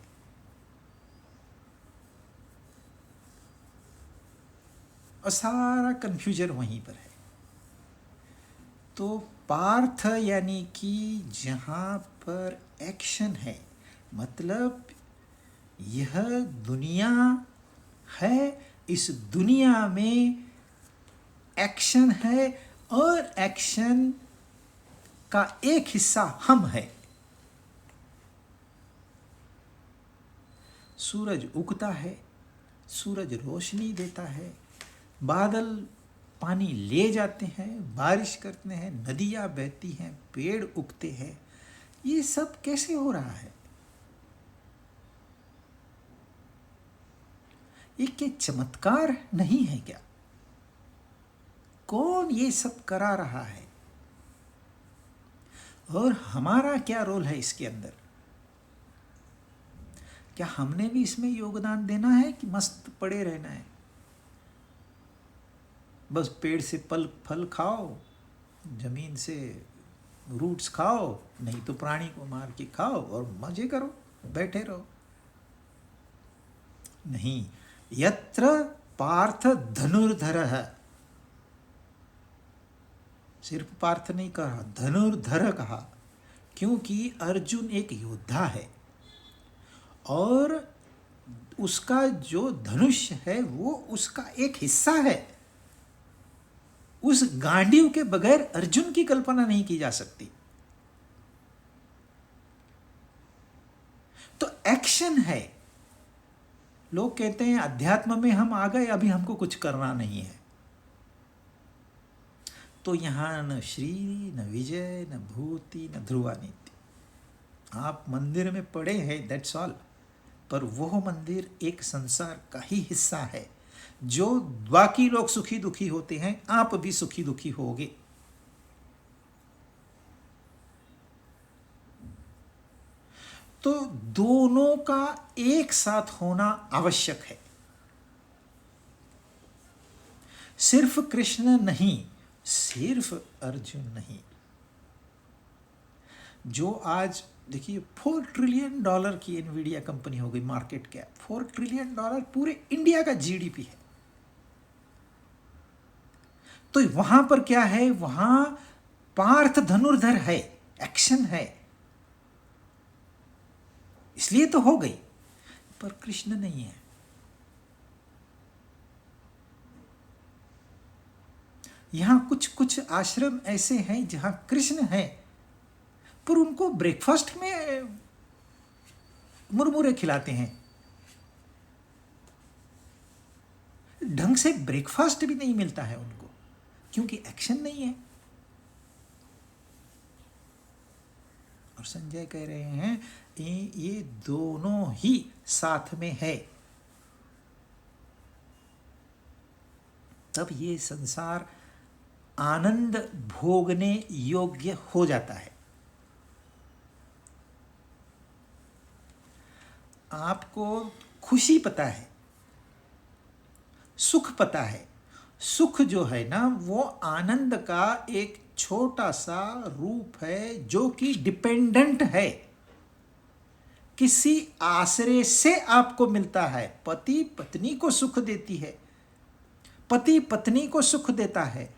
और सारा कंफ्यूजन वहीं पर है। तो पार्थ यानी कि जहाँ पर एक्शन है, मतलब यह दुनिया है, इस दुनिया में एक्शन है, और एक्शन का एक हिस्सा हम है। सूरज उगता है, सूरज रोशनी देता है, बादल पानी ले जाते हैं, बारिश करते हैं, नदियाँ बहती हैं, पेड़ उगते हैं। ये सब कैसे हो रहा है? ये क्या चमत्कार नहीं है क्या? कौन ये सब करा रहा है और हमारा क्या रोल है इसके अंदर? क्या हमने भी इसमें योगदान देना है कि मस्त पड़े रहना है? बस पेड़ से फल खाओ, जमीन से रूट्स खाओ, नहीं तो प्राणी को मार के खाओ और मजे करो, बैठे रहो। नहीं, यत्र पार्थ धनुर्धरः, सिर्फ पार्थ नहीं कहा, धनुर्धर कहा, क्योंकि अर्जुन एक योद्धा है और उसका जो धनुष है वो उसका एक हिस्सा है। उस गांडीव के बगैर अर्जुन की कल्पना नहीं की जा सकती। तो एक्शन है। लोग कहते हैं अध्यात्म में हम आ गए, अभी हमको कुछ करना नहीं है। तो यहां न श्री, न विजय, न भूति, न ध्रुवा नीति। आप मंदिर में पड़े हैं, दैट्स ऑल। पर वह मंदिर एक संसार का ही हिस्सा है। जो बाकी लोग सुखी दुखी होते हैं, आप भी सुखी दुखी होगे। तो दोनों का एक साथ होना आवश्यक है। सिर्फ कृष्ण नहीं, सिर्फ अर्जुन नहीं। जो आज देखिए $4 ट्रिलियन की एनवीडिया कंपनी हो गई, मार्केट कैप $4 ट्रिलियन, पूरे इंडिया का जीडीपी है। तो वहां पर क्या है? वहां पार्थ धनुर्धर है, एक्शन है, इसलिए तो हो गई। पर कृष्ण नहीं है। यहां कुछ कुछ आश्रम ऐसे हैं जहां कृष्ण है, पर उनको ब्रेकफास्ट में मुरमुरे खिलाते हैं। ढंग से ब्रेकफास्ट भी नहीं मिलता है उनको, क्योंकि एक्शन नहीं है। और संजय कह रहे हैं ये दोनों ही साथ में है, तब ये संसार आनंद भोगने योग्य हो जाता है। आपको खुशी पता है, सुख पता है। सुख जो है ना, वो आनंद का एक छोटा सा रूप है जो कि डिपेंडेंट है, किसी आश्रय से आपको मिलता है। पति पत्नी को सुख देती है, पति पत्नी को सुख देता है,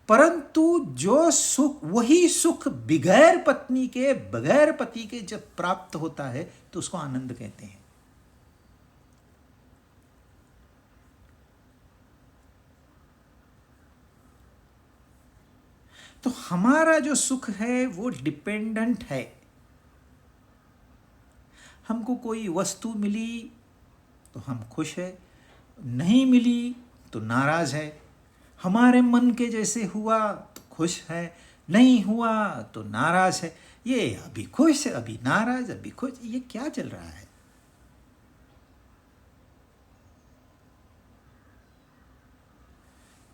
परंतु जो सुख, वही सुख बगैर पत्नी के, बगैर पति के जब प्राप्त होता है तो उसको आनंद कहते हैं। तो हमारा जो सुख है वो डिपेंडेंट है। हमको कोई वस्तु मिली तो हम खुश है, नहीं मिली तो नाराज है। हमारे मन के जैसे हुआ तो खुश है, नहीं हुआ तो नाराज है। ये अभी खुश, अभी नाराज, अभी खुश, ये क्या चल रहा है?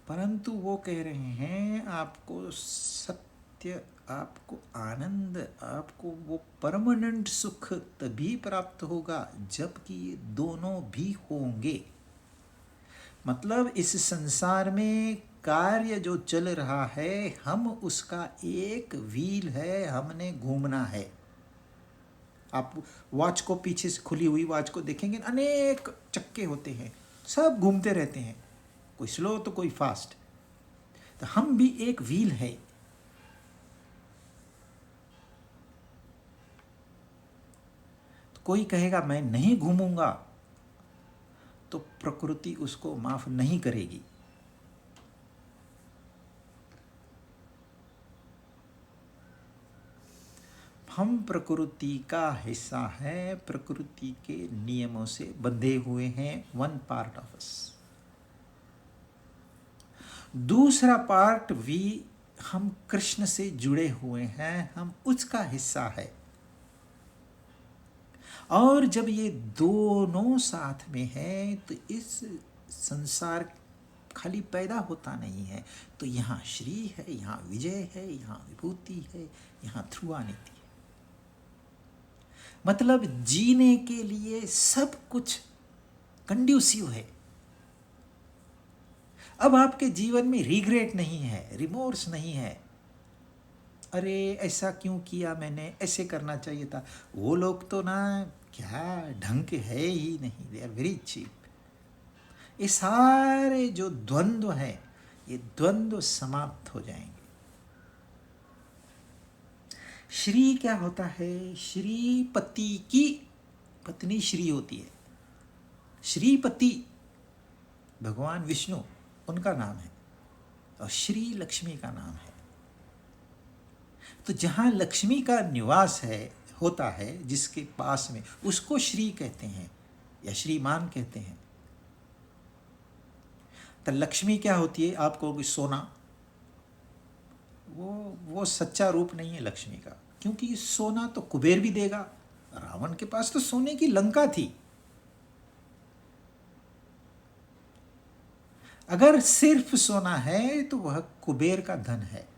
परंतु वो कह रहे हैं आपको सत्य, आपको आनंद, आपको वो परमानेंट सुख तभी प्राप्त होगा जबकि ये दोनों भी होंगे। मतलब इस संसार में कार्य जो चल रहा है, हम उसका एक व्हील है, हमने घूमना है। आप वॉच को, पीछे से खुली हुई वॉच को देखेंगे, अनेक चक्के होते हैं, सब घूमते रहते हैं, कोई स्लो तो कोई फास्ट। तो हम भी एक व्हील है। तो कोई कहेगा मैं नहीं घूमूंगा, तो प्रकृति उसको माफ नहीं करेगी। हम प्रकृति का हिस्सा हैं, प्रकृति के नियमों से बंधे हुए हैं, वन पार्ट ऑफ अस। दूसरा पार्ट भी, हम कृष्ण से जुड़े हुए हैं, हम उसका हिस्सा है। और जब ये दोनों साथ में हैं तो इस संसार खाली पैदा होता नहीं है। तो यहाँ श्री है, यहाँ विजय है, यहाँ विभूति है, यहाँ ध्रुवा नीति है। मतलब जीने के लिए सब कुछ कंड्यूसिव है। अब आपके जीवन में रिग्रेट नहीं है, रिमोर्स नहीं है, अरे ऐसा क्यों किया मैंने, ऐसे करना चाहिए था। वो लोग तो ना क्या ढंग के है ही नहीं, दे आर वेरी चीप। ये सारे जो द्वंद्व हैं, ये द्वंद्व समाप्त हो जाएंगे। श्री क्या होता है? श्रीपति की पत्नी श्री होती है। श्रीपति भगवान विष्णु उनका नाम है और श्री लक्ष्मी का नाम है। तो जहाँ लक्ष्मी का निवास है होता है, जिसके पास में, उसको श्री कहते हैं या श्रीमान कहते हैं। तो लक्ष्मी क्या होती है? आपको सोना, वो सच्चा रूप नहीं है लक्ष्मी का, क्योंकि सोना तो कुबेर भी देगा। रावण के पास तो सोने की लंका थी। अगर सिर्फ सोना है तो वह कुबेर का धन है,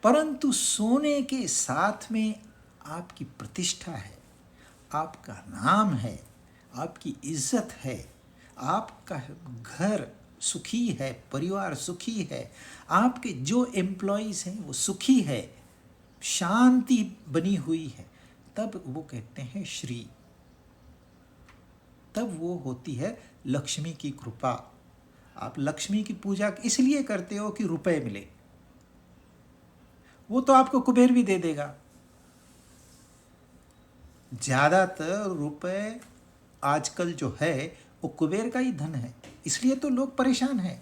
परंतु सोने के साथ में आपकी प्रतिष्ठा है, आपका नाम है, आपकी इज्जत है, आपका घर सुखी है, परिवार सुखी है, आपके जो एम्प्लॉइज हैं वो सुखी है, शांति बनी हुई है, तब वो कहते हैं श्री। तब वो होती है लक्ष्मी की कृपा। आप लक्ष्मी की पूजा इसलिए करते हो कि रुपए मिले, वो तो आपको कुबेर भी दे देगा। ज्यादातर रुपए आजकल जो है वो कुबेर का ही धन है, इसलिए तो लोग परेशान हैं।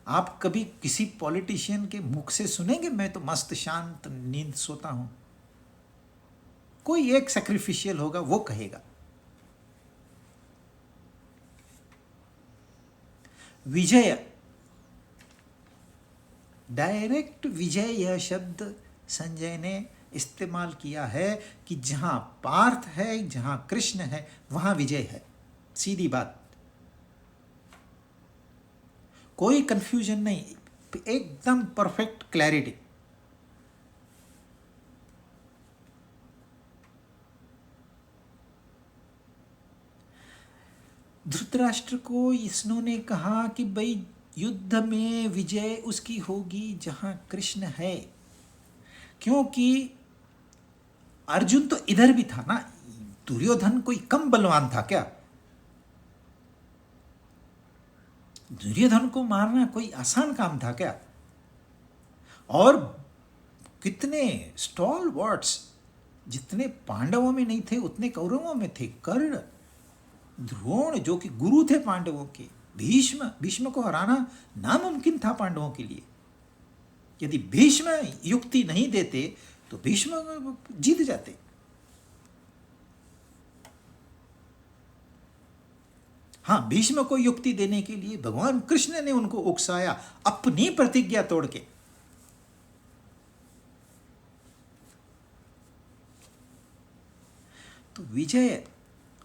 आप कभी किसी पॉलिटिशियन के मुख से सुनेंगे मैं तो मस्त शांत नींद सोता हूं? कोई एक सैक्रिफिशियल होगा वो कहेगा। विजय, डायरेक्ट विजय यह शब्द संजय ने इस्तेमाल किया है कि जहां पार्थ है, जहां कृष्ण है, वहां विजय है। सीधी बात, कोई कंफ्यूजन नहीं, एकदम परफेक्ट क्लैरिटी। धृतराष्ट्र को इन्होंने कहा कि भाई युद्ध में विजय उसकी होगी जहां कृष्ण है, क्योंकि अर्जुन तो इधर भी था ना। दुर्योधन कोई कम बलवान था क्या? दुर्योधन को मारना कोई आसान काम था क्या? और कितने स्टॉलवर्ड्स, जितने पांडवों में नहीं थे उतने कौरवों में थे। कर्ण, द्रोण जो कि गुरु थे पांडवों के, भीष्म को हराना नामुमकिन था पांडवों के लिए। यदि भीष्म युक्ति नहीं देते तो भीष्म जीत जाते। हाँ, भीष्म को युक्ति देने के लिए भगवान कृष्ण ने उनको उकसाया अपनी प्रतिज्ञा तोड़ के। तो विजय,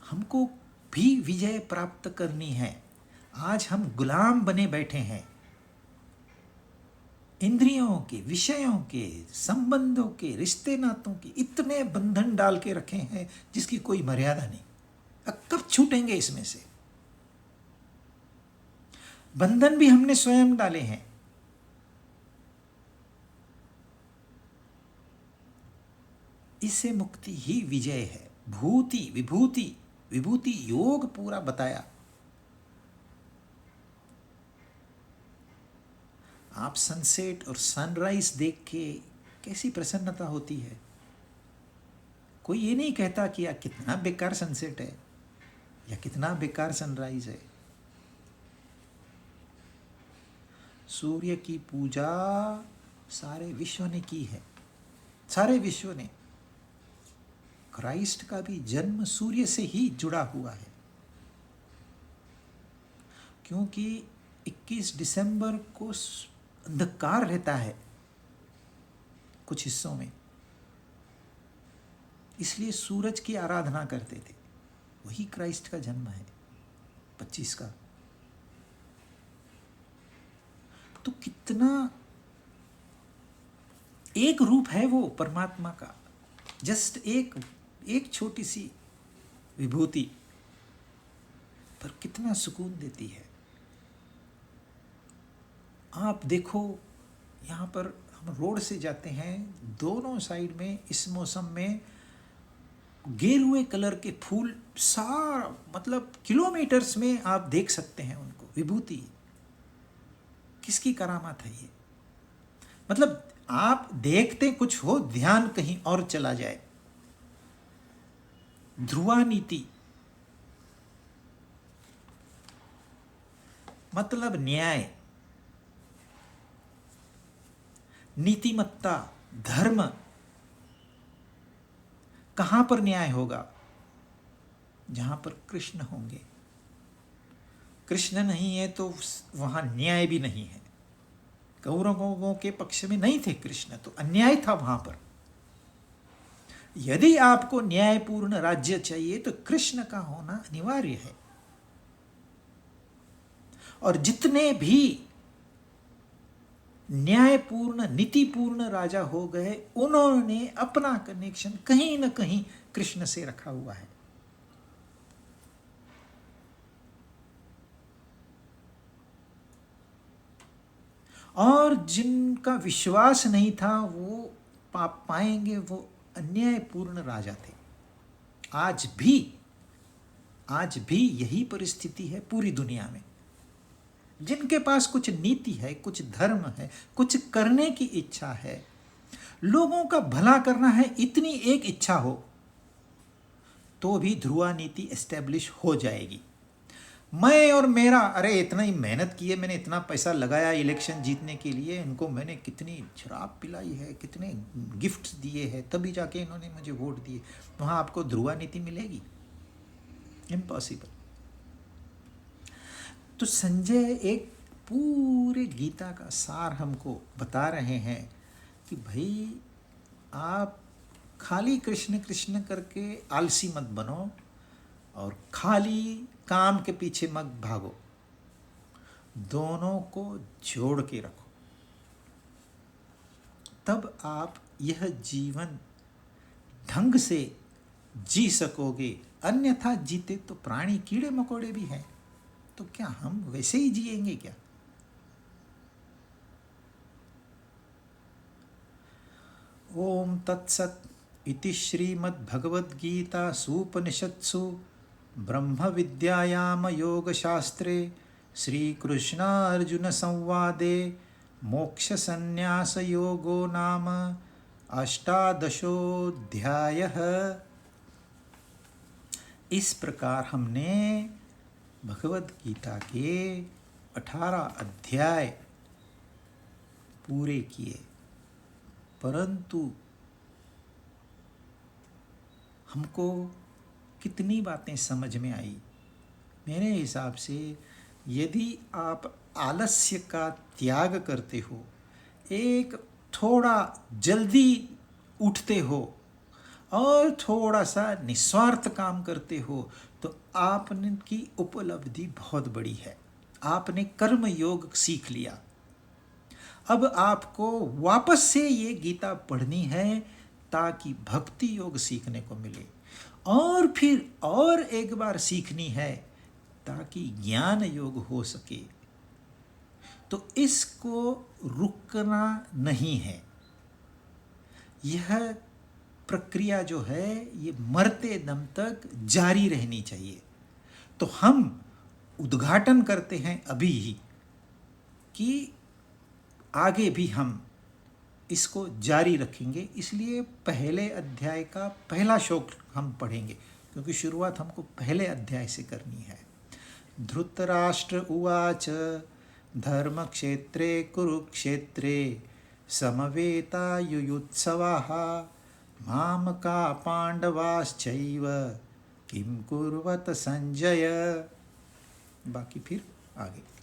हमको भी विजय प्राप्त करनी है। आज हम गुलाम बने बैठे हैं, इंद्रियों के, विषयों के, संबंधों के, रिश्ते नातों के इतने बंधन डाल के रखे हैं जिसकी कोई मर्यादा नहीं। अब कब छूटेंगे इसमें से? बंधन भी हमने स्वयं डाले हैं। इससे मुक्ति ही विजय है। भूति, विभूति, विभूति योग पूरा बताया। आप सनसेट और सनराइज देख के कैसी प्रसन्नता होती है। कोई ये नहीं कहता कि यार कितना बेकार सनसेट है या कितना बेकार सनराइज है। सूर्य की पूजा सारे विश्व ने की है, सारे विश्व ने। क्राइस्ट का भी जन्म सूर्य से ही जुड़ा हुआ है, क्योंकि 21 दिसंबर को अंधकार रहता है कुछ हिस्सों में, इसलिए सूरज की आराधना करते थे। वही क्राइस्ट का जन्म है 25 का। कितना एक रूप है वो परमात्मा का, जस्ट एक छोटी सी विभूति, पर कितना सुकून देती है। आप देखो, यहाँ पर हम रोड से जाते हैं, दोनों साइड में इस मौसम में गेरुए कलर के फूल, सारा मतलब किलोमीटर्स में आप देख सकते हैं उनको। विभूति किसकी करामात है ये? मतलब आप देखते कुछ हो, ध्यान कहीं और चला जाए। ध्रुवा नीति मतलब न्याय, नीतिमत्ता, धर्म। कहां पर न्याय होगा? जहां पर कृष्ण होंगे। कृष्ण नहीं है तो वहां न्याय भी नहीं है। कौरवों के पक्ष में नहीं थे कृष्ण, तो अन्याय था वहां पर। यदि आपको न्यायपूर्ण राज्य चाहिए तो कृष्ण का होना अनिवार्य है। और जितने भी न्यायपूर्ण नीतिपूर्ण राजा हो गए, उन्होंने अपना कनेक्शन कहीं न कहीं कृष्ण से रखा हुआ है। और जिनका विश्वास नहीं था वो पाएंगे वो अन्यायपूर्ण राजा थे। आज भी यही परिस्थिति है पूरी दुनिया में। जिनके पास कुछ नीति है, कुछ धर्म है, कुछ करने की इच्छा है, लोगों का भला करना है, इतनी एक इच्छा हो तो भी ध्रुवा नीति एस्टेब्लिश हो जाएगी। मैं और मेरा, अरे इतना ही मेहनत की है मैंने, इतना पैसा लगाया इलेक्शन जीतने के लिए, इनको मैंने कितनी शराब पिलाई है, कितने गिफ्ट्स दिए हैं, तभी जाके इन्होंने मुझे वोट दिए। वहाँ आपको ध्रुवा नीति मिलेगी? इम्पॉसिबल। तो संजय एक पूरे गीता का सार हमको बता रहे हैं कि भाई आप खाली कृष्ण कृष्ण करके आलसी मत बनो और खाली काम के पीछे मत भागो, दोनों को जोड़ के रखो, तब आप यह जीवन ढंग से जी सकोगे। अन्यथा जीते तो प्राणी कीड़े मकोड़े भी हैं, तो क्या हम वैसे ही जिएंगे क्या? ओम तत्सत इति श्रीमद्भगवद्गीतासूपनिषत्सु ब्रह्म विद्यायाम योगशास्त्रे श्रीकृष्णार्जुन संवादे मोक्ष संन्यास योगो नाम अष्टादशोऽध्यायः। इस प्रकार हमने भगवद गीता के 18 अध्याय पूरे किए, परंतु हमको कितनी बातें समझ में आई? मेरे हिसाब से यदि आप आलस्य का त्याग करते हो, एक थोड़ा जल्दी उठते हो और थोड़ा सा निस्वार्थ काम करते हो, तो आपने की उपलब्धि बहुत बड़ी है। आपने कर्म योग सीख लिया। अब आपको वापस से ये गीता पढ़नी है ताकि भक्ति योग सीखने को मिले, और फिर और एक बार सीखनी है ताकि ज्ञान योग हो सके। तो इसको रुकना नहीं है। यह प्रक्रिया जो है ये मरते दम तक जारी रहनी चाहिए। तो हम उद्घाटन करते हैं अभी ही कि आगे भी हम इसको जारी रखेंगे। इसलिए पहले अध्याय का पहला श्लोक हम पढ़ेंगे, क्योंकि शुरुआत हमको पहले अध्याय से करनी है। धृतराष्ट्र उवाच धर्मक्षेत्रे कुरुक्षेत्रे समवेतायुयुत्सवाः मामका पांडवाश्चैव किं कुर्वत संजय। बाकी फिर आगे।